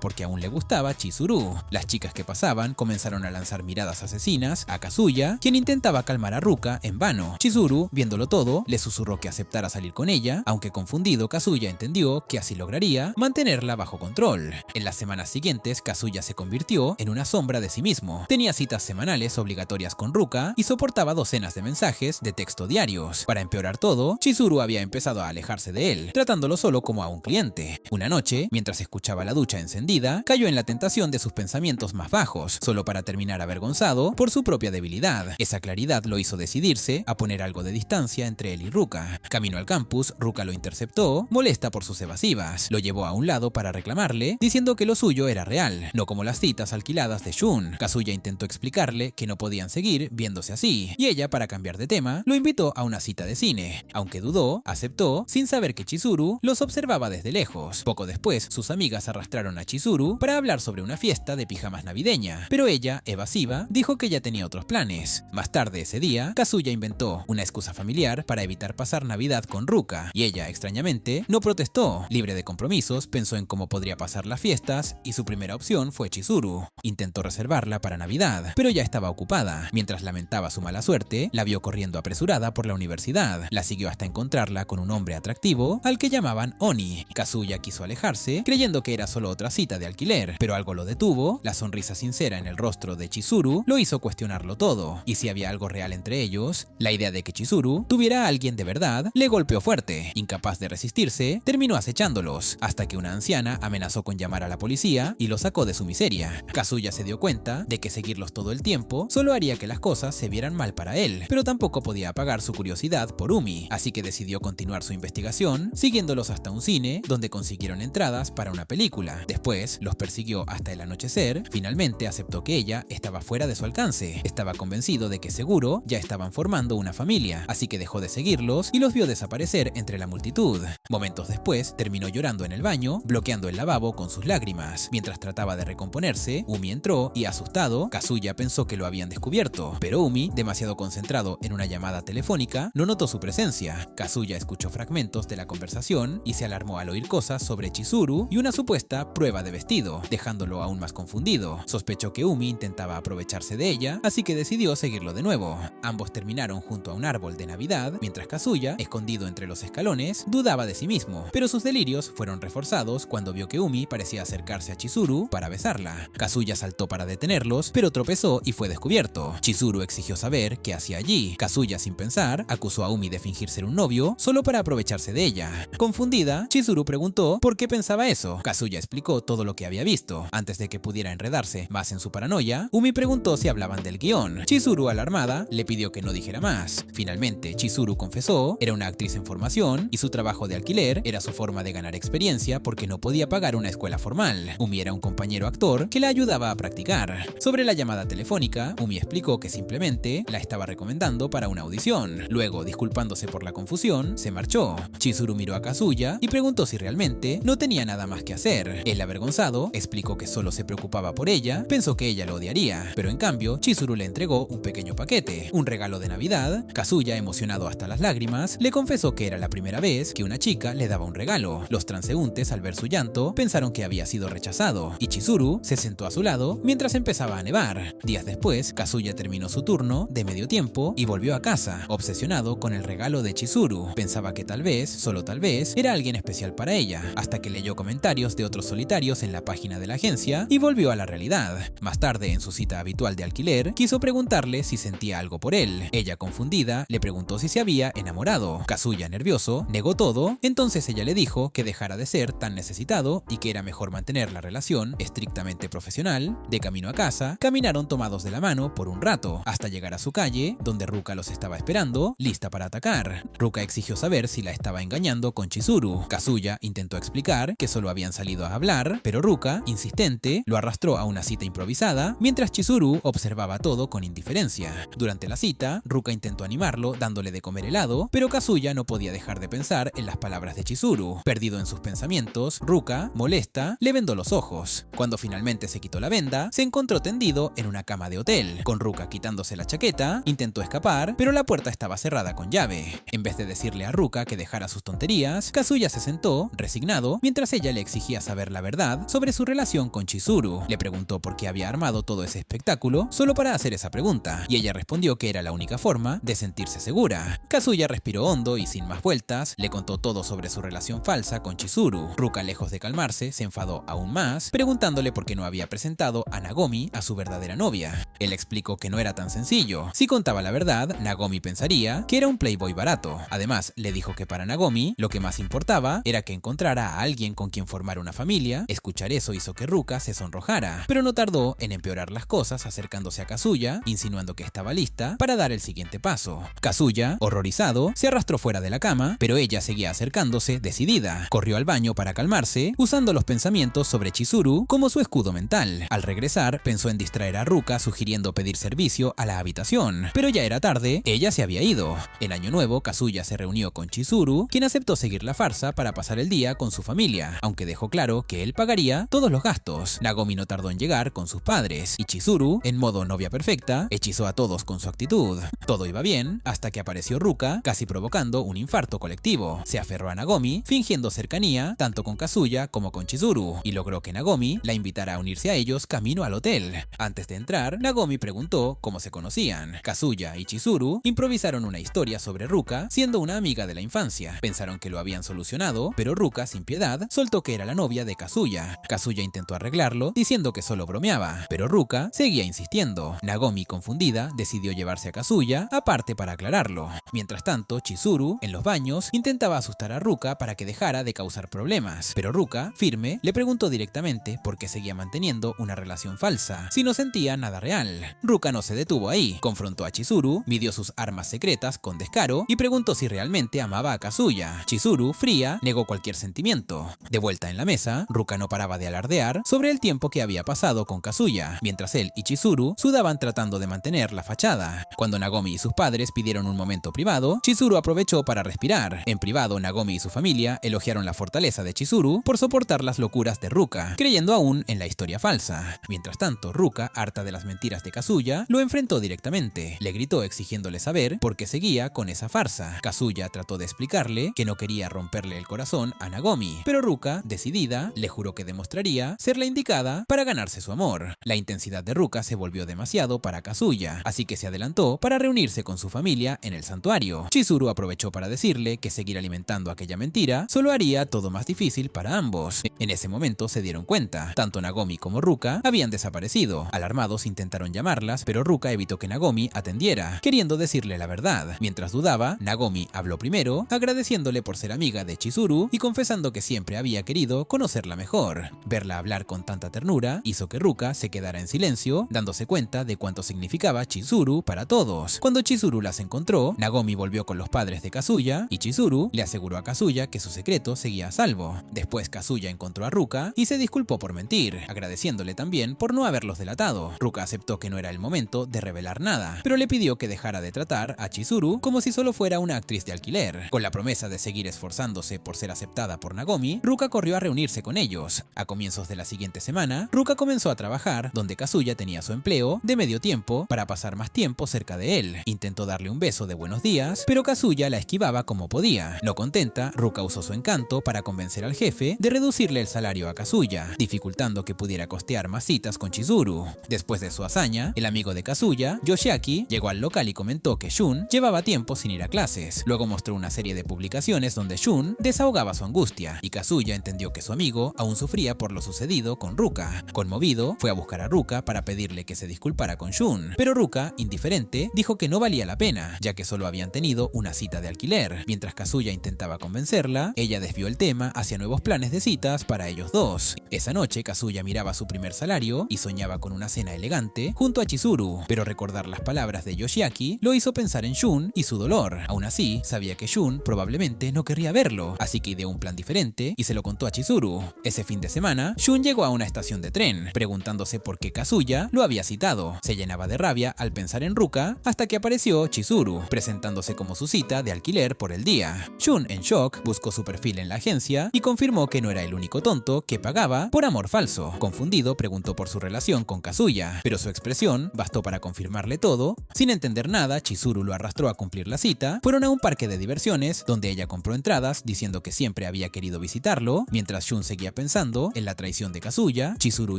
porque aún le gustaba Chizuru. Las chicas que pasaban comenzaron a lanzar miradas asesinas a Kazuya, quien intentaba calmar a Ruka en vano. Chizuru, viéndolo todo, le susurró que aceptara salir con ella, aunque confundido, Kazuya entendió que así lograría mantenerla bajo control. En las semanas siguientes, Kazuya se convirtió en una sombra de sí mismo. Tenía citas semanales obligatorias con Ruka y soportaba docenas de mensajes de texto diarios. Para empeorar todo, Chizuru había empezado a alejarse de él, tratándolo solo como a un cliente. Una noche, mientras escuchaba la ducha encendida, cayó en la tentación de sus pensamientos más bajos, solo para terminar avergonzado por su propia debilidad. Esa claridad lo hizo decidirse a poner algo de distancia entre él y Ruka. Camino al campus, Ruka lo interceptó, molesta por sus evasivas. Lo llevó a un lado para reclamarle, diciendo que lo suyo era real, no como las citas alquiladas de Shun. Kazuya intentó explicarle que no podían seguir viéndose así, y ella, para cambiar de tema, lo invitó a una cita de cine. Aunque dudó, aceptó, sin saber que Chizuru los observaba desde lejos. Poco después, sus amigas arrastraron a Chizuru para hablar sobre una fiesta de pijamas navideña, pero ella, evasiva, dijo que ya tenía otros planes. Más tarde ese día, Kazuya inventó una excusa familiar para evitar pasar Navidad con Ruka, y ella, extrañamente, no protestó. Libre de compromisos, pensó en cómo podría pasar las fiestas, y su primera opción fue Chizuru. Intentó reservarla para Navidad, pero ya estaba ocupada. Mientras lamentaba su mala suerte, la vio corriendo apresurada por la universidad. La siguió hasta encontrarla con un hombre atractivo al que llamaban Oni. Kazuya quiso alejarse, creyendo que era solo otra cita de alquiler, pero algo lo detuvo. La sonrisa sincera en el rostro de Chizuru lo hizo cuestionarlo todo, y si había algo real entre ellos, la idea de que Chizuru tuviera a alguien de verdad le golpeó fuerte. Incapaz de resistirse, terminó acechándolos, hasta que una anciana amenazó con llamar a la policía y lo sacó de su miseria. Kazuya se dio cuenta de que seguirlos todo el tiempo solo haría que las cosas se vieran mal para él, pero tampoco podía apagar su curiosidad por Umi, así que decidió continuar su investigación, siguiéndolos hasta un cine donde consiguieron entradas para una película. Después los persiguió hasta el anochecer. Finalmente aceptó que ella estaba fuera de su alcance. Estaba convencido de que seguro ya estaban formando una familia, así que dejó de seguirlos y los vio desaparecer entre la multitud. Momentos después terminó llorando en el baño, bloqueando el lavabo con sus lágrimas. Mientras trataba de recomponerse, Umi entró y, asustado, Kazuya pensó que lo habían descubierto, pero Umi, demasiado concentrado en una llamada telefónica, no notó su presencia. Kazuya escuchó fragmentos de la conversación y se alarmó al oír cosas sobre Chizuru y una supuesta prueba de vestido, dejándolo aún más confundido. Sospechó que Umi intentaba aprovecharse de ella, así que decidió seguirlo de nuevo. Ambos terminaron junto a un árbol de Navidad, mientras Kazuya, escondido entre los escalones, dudaba de sí mismo, pero sus delirios fueron reforzados cuando vio que Umi parecía acercarse a Chizuru para besarla. Kazuya saltó para detenerlos, pero tropezó y fue descubierto. Chizuru exigió saber qué hacía allí. Kazuya, sin pensar, acusó a Umi de fingir ser un novio solo para aprovecharse de ella. Confundida, Chizuru preguntó por qué pensaba eso. Kazuya explicó todo lo que había visto. Antes de que pudiera enredarse más en su paranoia, Umi preguntó si hablaban del guión. Chizuru, alarmada, le pidió que no dijera más. Finalmente, Chizuru confesó, era una actriz en formación y su trabajo de alquiler era su forma de ganar experiencia porque no podía pagar una escuela formal. Umi era un compañero actor que la ayudaba a practicar. Sobre la llamada telefónica, Umi explicó que simplemente la estaba recomendando para una audición. Luego, disculpándose por la confusión, se marchó. Chizuru miró a Kazuya y preguntó si realmente no tenía nada más que hacer. Él, avergonzado, explicó que solo se preocupaba por ella, pensó que ella lo odiaría, pero en cambio, Chizuru le entregó un pequeño paquete, un regalo de Navidad. Kazuya, emocionado hasta las lágrimas, le confesó que era la primera vez que una chica le daba un regalo. Los transeúntes, al ver su llanto, pensaron que había sido rechazado, y Chizuru se sentó a su lado mientras empezaba a nevar. Días después, Kazuya terminó su turno de medio tiempo y volvió a casa, obsesionado con el regalo de Chizuru. Pensaba que tal vez, solo tal vez, era alguien especial para ella, hasta que leyó comentarios de otros solitarios en la página de la agencia y volvió a la realidad. Más tarde, en su cita habitual de alquiler, quiso preguntarle si sentía algo por él. Ella, confundida, le preguntó si se había enamorado. Kazuya, nervioso, negó todo. Entonces ella le dijo que dejara de ser tan necesitado y que era mejor mantener la relación estrictamente profesional. De camino a casa, caminaron tomados de la mano por un rato, hasta llegar a su calle, donde Ruka los estaba esperando, lista para atacar. Ruka exigió saber si la estaba engañando con Chizuru. Kazuya intentó explicar que solo habían salido a hablar, pero Ruka Ruka, insistente, lo arrastró a una cita improvisada, mientras Chizuru observaba todo con indiferencia. Durante la cita, Ruka intentó animarlo dándole de comer helado, pero Kazuya no podía dejar de pensar en las palabras de Chizuru. Perdido en sus pensamientos, Ruka, molesta, le vendó los ojos. Cuando finalmente se quitó la venda, se encontró tendido en una cama de hotel. Con Ruka quitándose la chaqueta, intentó escapar, pero la puerta estaba cerrada con llave. En vez de decirle a Ruka que dejara sus tonterías, Kazuya se sentó, resignado, mientras ella le exigía saber la verdad sobre su relación con Chizuru. Le preguntó por qué había armado todo ese espectáculo solo para hacer esa pregunta, y ella respondió que era la única forma de sentirse segura. Kazuya respiró hondo y sin más vueltas, le contó todo sobre su relación falsa con Chizuru. Ruka, lejos de calmarse, se enfadó aún más, preguntándole por qué no había presentado a Nagomi a su verdadera novia. Él explicó que no era tan sencillo. Si contaba la verdad, Nagomi pensaría que era un playboy barato. Además, le dijo que para Nagomi, lo que más importaba era que encontrara a alguien con quien formar una familia. Escuchar eso hizo que Ruka se sonrojara, pero no tardó en empeorar las cosas acercándose a Kazuya, insinuando que estaba lista para dar el siguiente paso. Kazuya, horrorizado, se arrastró fuera de la cama, pero ella seguía acercándose decidida. Corrió al baño para calmarse, usando los pensamientos sobre Chizuru como su escudo mental. Al regresar, pensó en distraer a Ruka sugiriendo pedir servicio a la habitación, pero ya era tarde, ella se había ido. En Año Nuevo, Kazuya se reunió con Chizuru, quien aceptó seguir la farsa para pasar el día con su familia, aunque dejó claro que él pagaría todos los gastos. Nagomi no tardó en llegar con sus padres, y Chizuru, en modo novia perfecta, hechizó a todos con su actitud. Todo iba bien, hasta que apareció Ruka, casi provocando un infarto colectivo. Se aferró a Nagomi, fingiendo cercanía, tanto con Kazuya como con Chizuru, y logró que Nagomi la invitara a unirse a ellos camino al hotel. Antes de entrar, Nagomi preguntó cómo se conocían. Kazuya y Chizuru improvisaron una historia sobre Ruka siendo una amiga de la infancia. Pensaron que lo habían solucionado, pero Ruka, sin piedad, soltó que era la novia de Kazuya. Kazuya intentó arreglarlo, diciendo que solo bromeaba, pero Ruka seguía insistiendo. Nagomi, confundida, decidió llevarse a Kazuya aparte para aclararlo. Mientras tanto, Chizuru, en los baños, intentaba asustar a Ruka para que dejara de causar problemas, pero Ruka, firme, le preguntó directamente por qué seguía manteniendo una relación falsa, si no sentía nada real. Ruka no se detuvo ahí, confrontó a Chizuru, midió sus armas secretas con descaro y preguntó si realmente amaba a Kazuya. Chizuru, fría, negó cualquier sentimiento. De vuelta en la mesa, Ruka no paraba de alardear sobre el tiempo que había pasado con Kazuya, mientras él y Chizuru sudaban tratando de mantener la fachada. Cuando Nagomi y sus padres pidieron un momento privado, Chizuru aprovechó para respirar. En privado, Nagomi y su familia elogiaron la fortaleza de Chizuru por soportar las locuras de Ruka, creyendo aún en la historia falsa. Mientras tanto, Ruka, harta de las mentiras de Kazuya, lo enfrentó directamente. Le gritó exigiéndole saber por qué seguía con esa farsa. Kazuya trató de explicarle que no quería romperle el corazón a Nagomi, pero Ruka, decidida, le juró que demostraría ser la indicada para ganarse su amor. La intensidad de Ruka se volvió demasiado para Kazuya, así que se adelantó para reunirse con su familia en el santuario. Chizuru aprovechó para decirle que seguir alimentando aquella mentira solo haría todo más difícil para ambos. En ese momento se dieron cuenta, tanto Nagomi como Ruka habían desaparecido. Alarmados intentaron llamarlas, pero Ruka evitó que Nagomi atendiera, queriendo decirle la verdad. Mientras dudaba, Nagomi habló primero, agradeciéndole por ser amiga de Chizuru y confesando que siempre había querido conocerla mejor. Verla hablar con tanta ternura hizo que Ruka se quedara en silencio, dándose cuenta de cuánto significaba Chizuru para todos. Cuando Chizuru las encontró, Nagomi volvió con los padres de Kazuya y Chizuru le aseguró a Kazuya que su secreto seguía a salvo. Después Kazuya encontró a Ruka y se disculpó por mentir, agradeciéndole también por no haberlos delatado. Ruka aceptó que no era el momento de revelar nada, pero le pidió que dejara de tratar a Chizuru como si solo fuera una actriz de alquiler. Con la promesa de seguir esforzándose por ser aceptada por Nagomi, Ruka corrió a reunirse con ellos. A comienzos de la siguiente semana, Ruka comenzó a trabajar donde Kazuya tenía su empleo de medio tiempo para pasar más tiempo cerca de él. Intentó darle un beso de buenos días, pero Kazuya la esquivaba como podía. No contenta, Ruka usó su encanto para convencer al jefe de reducirle el salario a Kazuya, dificultando que pudiera costear más citas con Chizuru. Después de su hazaña, el amigo de Kazuya, Yoshiaki, llegó al local y comentó que Shun llevaba tiempo sin ir a clases. Luego mostró una serie de publicaciones donde Shun desahogaba su angustia, y Kazuya entendió que su amigo aún sufría por lo sucedido con Ruka. Conmovido, fue a buscar a Ruka para pedirle que se disculpara con Shun, pero Ruka, indiferente, dijo que no valía la pena, ya que solo habían tenido una cita de alquiler. Mientras Kazuya intentaba convencerla, ella desvió el tema hacia nuevos planes de citas para ellos dos. Esa noche, Kazuya miraba su primer salario y soñaba con una cena elegante junto a Chizuru, pero recordar las palabras de Yoshiaki lo hizo pensar en Shun y su dolor. Aún así, sabía que Shun probablemente no querría verlo, así que ideó un plan diferente y se lo contó a Chizuru. Ese fin de semana, semana, Shun llegó a una estación de tren, preguntándose por qué Kazuya lo había citado. Se llenaba de rabia al pensar en Ruka hasta que apareció Chizuru, presentándose como su cita de alquiler por el día. Shun, en shock, buscó su perfil en la agencia y confirmó que no era el único tonto que pagaba por amor falso. Confundido, preguntó por su relación con Kazuya, pero su expresión bastó para confirmarle todo. Sin entender nada, Chizuru lo arrastró a cumplir la cita. Fueron a un parque de diversiones, donde ella compró entradas, diciendo que siempre había querido visitarlo. Mientras Shun seguía pensando en la traición de Kazuya, Chizuru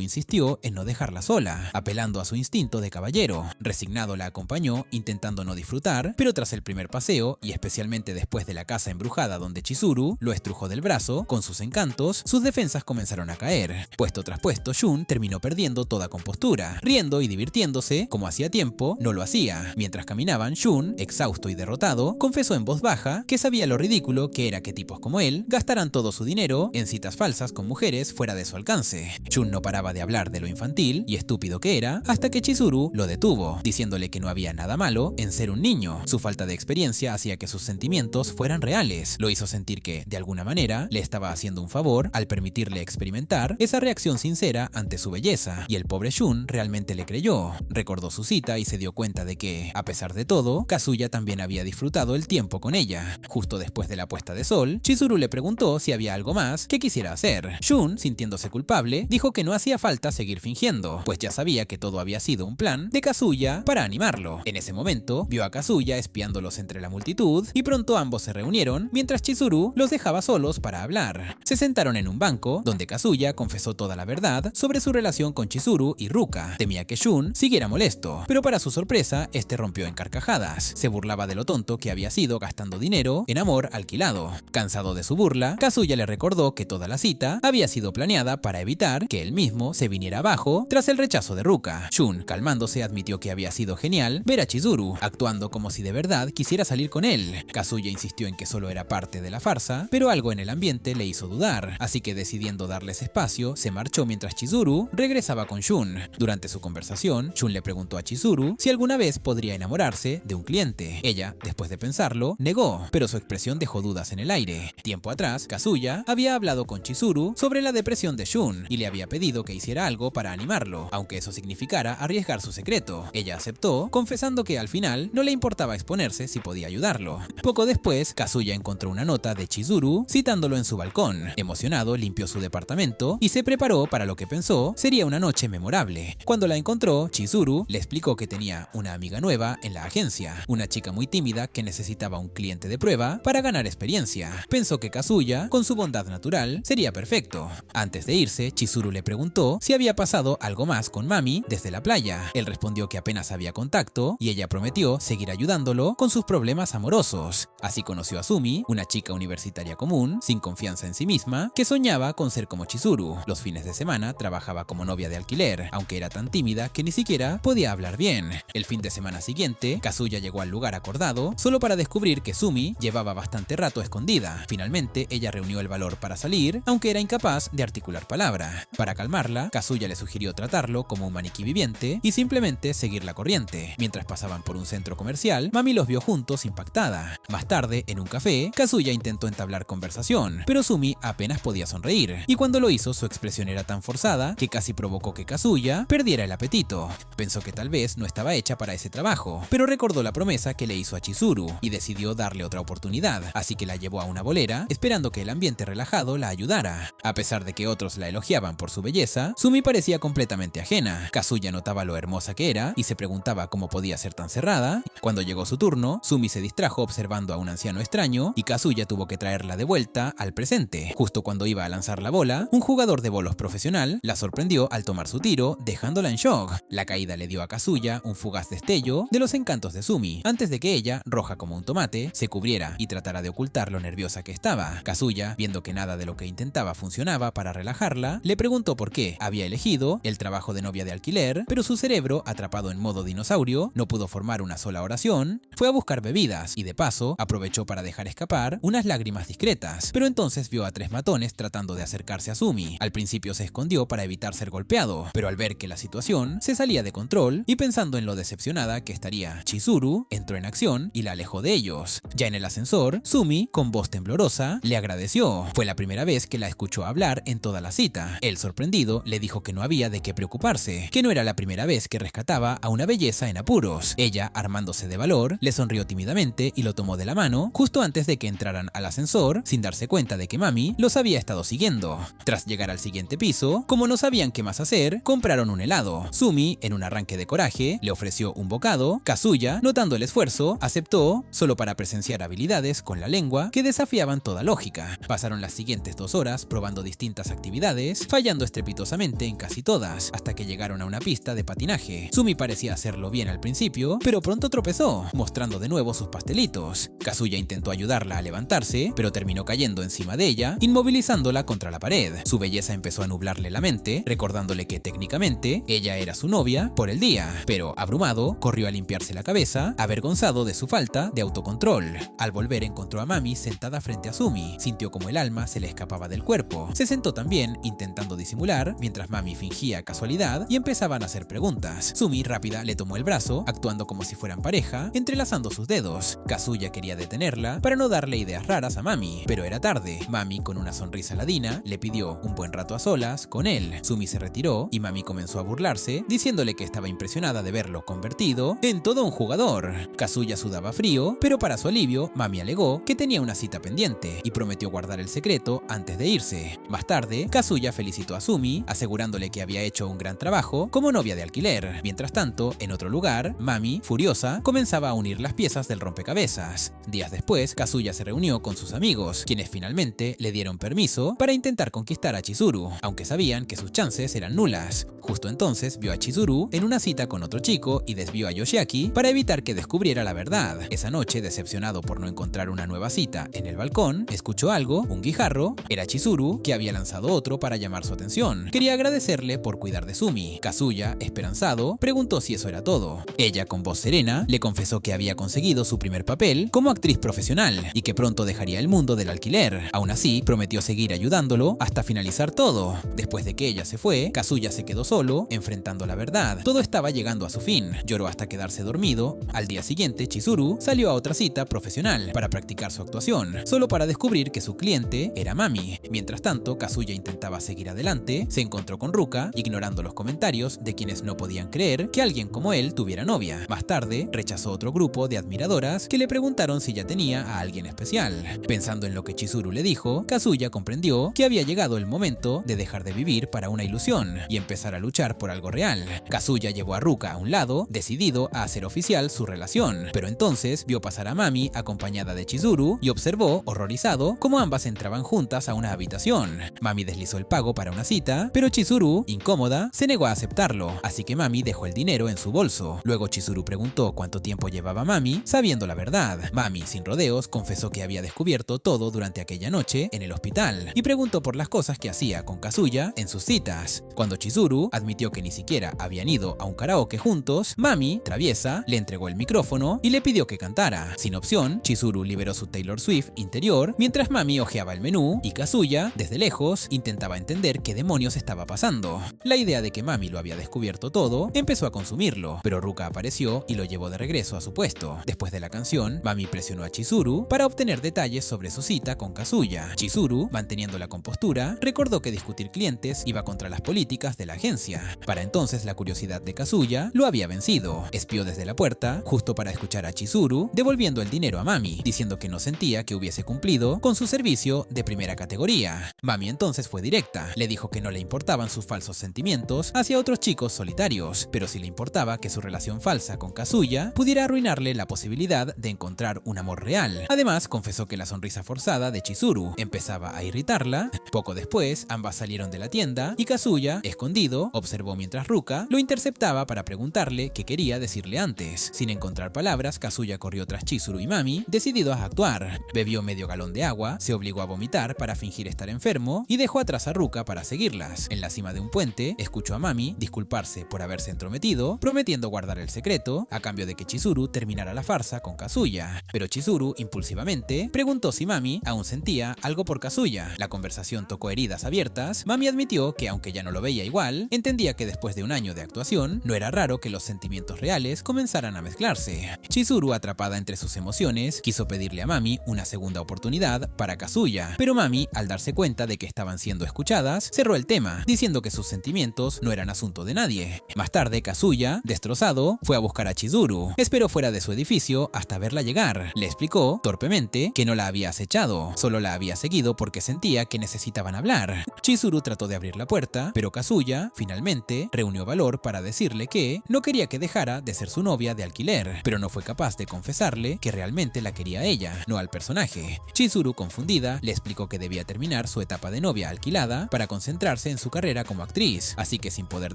insistió en no dejarla sola, apelando a su instinto de caballero. Resignado la acompañó, intentando no disfrutar, pero tras el primer paseo, y especialmente después de la casa embrujada donde Chizuru lo estrujó del brazo, con sus encantos, sus defensas comenzaron a caer. Puesto tras puesto, Shun terminó perdiendo toda compostura, riendo y divirtiéndose, como hacía tiempo no lo hacía. Mientras caminaban, Shun, exhausto y derrotado, confesó en voz baja que sabía lo ridículo que era que tipos como él gastaran todo su dinero en citas falsas con mujeres fuera de su alcance. Shun no paraba de hablar de lo infantil y estúpido que era, hasta que Chizuru lo detuvo, diciéndole que no había nada malo en ser un niño. Su falta de experiencia hacía que sus sentimientos fueran reales. Lo hizo sentir que, de alguna manera, le estaba haciendo un favor al permitirle experimentar esa reacción sincera ante su belleza, y el pobre Shun realmente le creyó. Recordó su cita y se dio cuenta de que, a pesar de todo, Kazuya también había disfrutado el tiempo con ella. Justo después de la puesta de sol, Chizuru le preguntó si había algo más que quisiera hacer. Shun, sintiéndose culpable, dijo que no hacía falta seguir fingiendo, pues ya sabía que todo había sido un plan de Kazuya para animarlo. En ese momento, vio a Kazuya espiándolos entre la multitud y pronto ambos se reunieron mientras Chizuru los dejaba solos para hablar. Se sentaron en un banco donde Kazuya confesó toda la verdad sobre su relación con Chizuru y Ruka. Temía que Shun siguiera molesto, pero para su sorpresa, este rompió en carcajadas. Se burlaba de lo tonto que había sido gastando dinero en amor alquilado. Cansado de su burla, Kazuya le recordó que toda la cita había sido planeada para evitar que él mismo se viniera abajo tras el rechazo de Ruka. Shun, calmándose, admitió que había sido genial ver a Chizuru actuando como si de verdad quisiera salir con él. Kazuya insistió en que solo era parte de la farsa, pero algo en el ambiente le hizo dudar, así que decidiendo darles espacio, se marchó mientras Chizuru regresaba con Shun. Durante su conversación, Shun le preguntó a Chizuru si alguna vez podría enamorarse de un cliente. Ella, después de pensarlo, negó, pero su expresión dejó dudas en el aire. Tiempo atrás, Kazuya había hablado con Chizuru sobre la depresión de Shun y le había pedido que hiciera algo para animarlo, aunque eso significara arriesgar su secreto. Ella aceptó, confesando que al final no le importaba exponerse si podía ayudarlo. Poco después, Kazuya encontró una nota de Chizuru citándolo en su balcón. Emocionado, limpió su departamento y se preparó para lo que pensó sería una noche memorable. Cuando la encontró, Chizuru le explicó que tenía una amiga nueva en la agencia, una chica muy tímida que necesitaba un cliente de prueba para ganar experiencia. Pensó que Kazuya, con su bondad natural, sería perfecto. Antes de irse, Chizuru le preguntó si había pasado algo más con Mami desde la playa. Él respondió que apenas había contacto y ella prometió seguir ayudándolo con sus problemas amorosos. Así conoció a Sumi, una chica universitaria común, sin confianza en sí misma, que soñaba con ser como Chizuru. Los fines de semana trabajaba como novia de alquiler, aunque era tan tímida que ni siquiera podía hablar bien. El fin de semana siguiente, Kazuya llegó al lugar acordado, solo para descubrir que Sumi llevaba bastante rato escondida. Finalmente, ella reunió el valor para salir, aunque era incapaz de articular palabra. Para calmarla, Kazuya le sugirió tratarlo como un maniquí viviente y simplemente seguir la corriente. Mientras pasaban por un centro comercial, Mami los vio juntos impactada. Más tarde, en un café, Kazuya intentó entablar conversación, pero Sumi apenas podía sonreír, y cuando lo hizo su expresión era tan forzada que casi provocó que Kazuya perdiera el apetito. Pensó que tal vez no estaba hecha para ese trabajo, pero recordó la promesa que le hizo a Chizuru y decidió darle otra oportunidad, así que la llevó a una bolera, esperando que el ambiente relajado la ayudara. A pesar de que otros la elogiaban por su belleza, Sumi parecía completamente ajena. Kazuya notaba lo hermosa que era y se preguntaba cómo podía ser tan cerrada. Cuando llegó su turno, Sumi se distrajo observando a un anciano extraño y Kazuya tuvo que traerla de vuelta al presente. Justo cuando iba a lanzar la bola, un jugador de bolos profesional la sorprendió al tomar su tiro, dejándola en shock. La caída le dio a Kazuya un fugaz destello de los encantos de Sumi, antes de que ella, roja como un tomate, se cubriera y tratara de ocultar lo nerviosa que estaba. Kazuya, viendo que nada de lo que intentaba funcionaba para relajarla, le preguntó por qué había elegido el trabajo de novia de alquiler, pero su cerebro, atrapado en modo dinosaurio, no pudo formar una sola oración. Fue a buscar bebidas y de paso aprovechó para dejar escapar unas lágrimas discretas, pero entonces vio a tres matones tratando de acercarse a Sumi. Al principio se escondió para evitar ser golpeado, pero al ver que la situación se salía de control y pensando en lo decepcionada que estaría Chizuru, entró en acción y la alejó de ellos. Ya en el ascensor, Sumi, con voz temblorosa, le agradeció. Fue la primera vez que la escuchó hablar en toda la cita. Él, sorprendido, le dijo que no había de qué preocuparse, que no era la primera vez que rescataba a una belleza en apuros. Ella, armándose de valor, le sonrió tímidamente y lo tomó de la mano justo antes de que entraran al ascensor, sin darse cuenta de que Mami los había estado siguiendo. Tras llegar al siguiente piso, como no sabían qué más hacer, compraron un helado. Sumi, en un arranque de coraje, le ofreció un bocado. Kazuya, notando el esfuerzo, aceptó, solo para presenciar habilidades con la lengua que desafiaban toda lógica. Pasaron las siguientes 2 horas probando distintas actividades, fallando estrepitosamente en casi todas, hasta que llegaron a una pista de patinaje. Sumi parecía hacerlo bien al principio, pero pronto tropezó, mostrando de nuevo sus pastelitos. Kazuya intentó ayudarla a levantarse, pero terminó cayendo encima de ella, inmovilizándola contra la pared. Su belleza empezó a nublarle la mente, recordándole que técnicamente ella era su novia por el día, pero abrumado, corrió a limpiarse la cabeza, avergonzado de su falta de autocontrol. Al volver encontró a Mami sentada frente a Sumi, sintió como el alma se le escapaba del cuerpo. Se sentó también, intentando disimular, mientras Mami fingía casualidad y empezaban a hacer preguntas. Sumi, rápida, le tomó el brazo, actuando como si fueran pareja, entrelazando sus dedos. Kazuya quería detenerla para no darle ideas raras a Mami, pero era tarde. Mami, con una sonrisa ladina, le pidió un buen rato a solas con él. Sumi se retiró y Mami comenzó a burlarse, diciéndole que estaba impresionada de verlo convertido en todo un jugador. Kazuya sudaba frío, pero para su alivio, Mami alegó que tenía una cita pendiente y prometió guardar el secreto antes de irse. Más tarde, Kazuya felicitó a Sumi, asegurándole que había hecho un gran trabajo como novia de alquiler. Mientras tanto, en otro lugar, Mami, furiosa, comenzaba a unir las piezas del rompecabezas. Días después, Kazuya se reunió con sus amigos, quienes finalmente le dieron permiso para intentar conquistar a Chizuru, aunque sabían que sus chances eran nulas. Justo entonces vio a Chizuru en una cita con otro chico y desvió a Yoshiaki para evitar que descubriera la verdad. Esa noche, decepcionado por no encontrar una nueva cita en el balcón, escuchó algo, un guijarro. Era Chizuru, que había lanzado otro para llamar su atención. Quería agradecerle por cuidar de Sumi. Kazuya, esperanzado, preguntó si eso era todo. Ella, con voz serena, le confesó que había conseguido su primer papel como actriz profesional y que pronto dejaría el mundo del alquiler. Aún así, prometió seguir ayudándolo hasta finalizar todo. Después de que ella se fue, Kazuya se quedó solo, enfrentando la verdad. Todo estaba llegando a su fin. Lloró hasta quedarse dormido. Al día siguiente, Chizuru salió a otra cita profesional para practicar su actuación, solo para descubrir que su cliente era Mami. Mientras tanto, Kazuya intentaba seguir adelante. Se encontró con Ruka, ignorando los comentarios de quienes no podían creer que alguien como él tuviera novia. Más tarde, rechazó otro grupo de admiradoras que le preguntaron si ya tenía a alguien especial. Pensando en lo que Chizuru le dijo, Kazuya comprendió que había llegado el momento de dejar de vivir para una ilusión y empezar a luchar por algo real. Kazuya llevó a Ruka a un lado, decidido a hacer oficial su relación, pero entonces vio pasar a Mami acompañada de Chizuru y observó, horrorizado, cómo ambas entraban juntas a una habitación. Mami deslizó el pago para una cita, pero Chizuru, incómoda, se negó a aceptarlo, así que Mami dejó el dinero en su bolso. Luego Chizuru preguntó cuánto tiempo llevaba Mami, sabiendo la verdad. Mami, sin rodeos, confesó que había descubierto todo durante aquella noche en el hospital y preguntó por las cosas que hacía con Kazuya en sus citas. Cuando Chizuru admitió que ni siquiera habían ido a un karaoke juntos, Mami, traviesa, le entregó el micrófono y le pidió que cantara. Sin opción, Chizuru liberó su Taylor Swift interior mientras Mami hojeaba el menú y Kazuya, desde lejos, intentaba entender qué demonios estaba pasando. La idea de que Mami lo había descubierto todo empezó a consumirlo, pero Ruka apareció y lo llevó de regreso a su puesto. Después de la canción, Mami presionó a Chizuru para obtener detalles sobre su cita con Kazuya. Chizuru, manteniendo la compostura, recordó que discutir clientes iba contra las políticas de la agencia. Para entonces la curiosidad de Kazuya lo había vencido. Espió desde la puerta, justo para escuchar a Chizuru, devolviendo el dinero a Mami, diciendo que no sentía que hubiese cumplido con su servicio de primera categoría. Mami entonces fue directa, le dijo que no le importaban sus falsos sentimientos hacia otros chicos solitarios, pero sí le importaba que su relación falsa con Kazuya pudiera arruinarle la posibilidad de encontrar un amor real. Además, confesó que la sonrisa forzada de Chizuru empezaba a irritarla. Poco después, ambas salieron de la tienda y Kazuya, escondido, observó mientras Ruka lo interceptaba para preguntarle qué quería decirle antes. Sin encontrar palabras, Kazuya corrió tras Chizuru y Mami, decidido a actuar. Bebió medio galón de agua, se obligó a vomitar para fingir estar enfermo y dejó atrás a Ruka para seguirlas. En la cima de un puente, escuchó a Mami disculparse por haberse entrometido, prometiendo guardar el secreto a cambio de que Chizuru terminara la farsa con Kazuya. Pero Chizuru, impulsivamente, preguntó si Mami aún sentía algo por Kazuya. La conversación tocó heridas abiertas. Mami admitió que, aunque ya no lo veía igual, entendía que después de un año de actuación, no era raro que los sentimientos reales comenzaran a mezclarse. Chizuru, atrapada entre sus emociones, quiso pedirle a Mami una segunda oportunidad para Kazuya, pero Mami, al darse cuenta de que estaban siendo escuchadas, cerró el tema, diciendo que sus sentimientos no eran asunto de nadie. Más tarde, Kazuya, destrozado, fue a buscar a Chizuru. Esperó fuera de su edificio hasta verla llegar. Le explicó, torpemente, que no la había acechado, solo la había seguido porque sentía que necesitaban hablar. Chizuru trató de abrir la puerta, pero Kazuya, finalmente, reunió valor para decirle que no quería que dejara de ser su novia de alquiler, pero no fue capaz de confesarle que realmente la quería a ella, no al personaje. Chizuru, confundida, le explicó que debía terminar su etapa de novia alquilada para concentrarse en su carrera como actriz, así que sin poder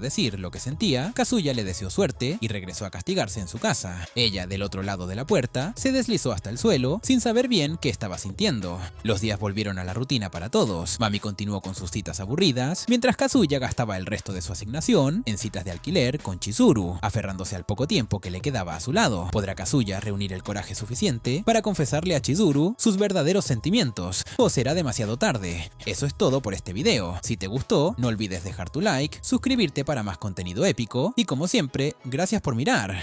decir lo que sentía, Kazuya le deseó suerte y regresó a castigarse en su casa. Ella, del otro lado de la puerta, se deslizó hasta el suelo sin saber bien qué estaba sintiendo. Los días volvieron a la rutina para todos. Mami continuó con sus citas aburridas, mientras Kazuya gastaba el resto de su asignación en citas de alquiler con Chizuru, aferrándose al poco tiempo que le quedaba a su lado. ¿Podrá Kazuya reunir el coraje suficiente para confesarle a Chizuru sus verdaderos sentimientos? ¿O será demasiado tarde? Eso es todo por este video. Si te gustó, no olvides dejar tu like, suscribirte para más contenido épico y como siempre, gracias por mirar.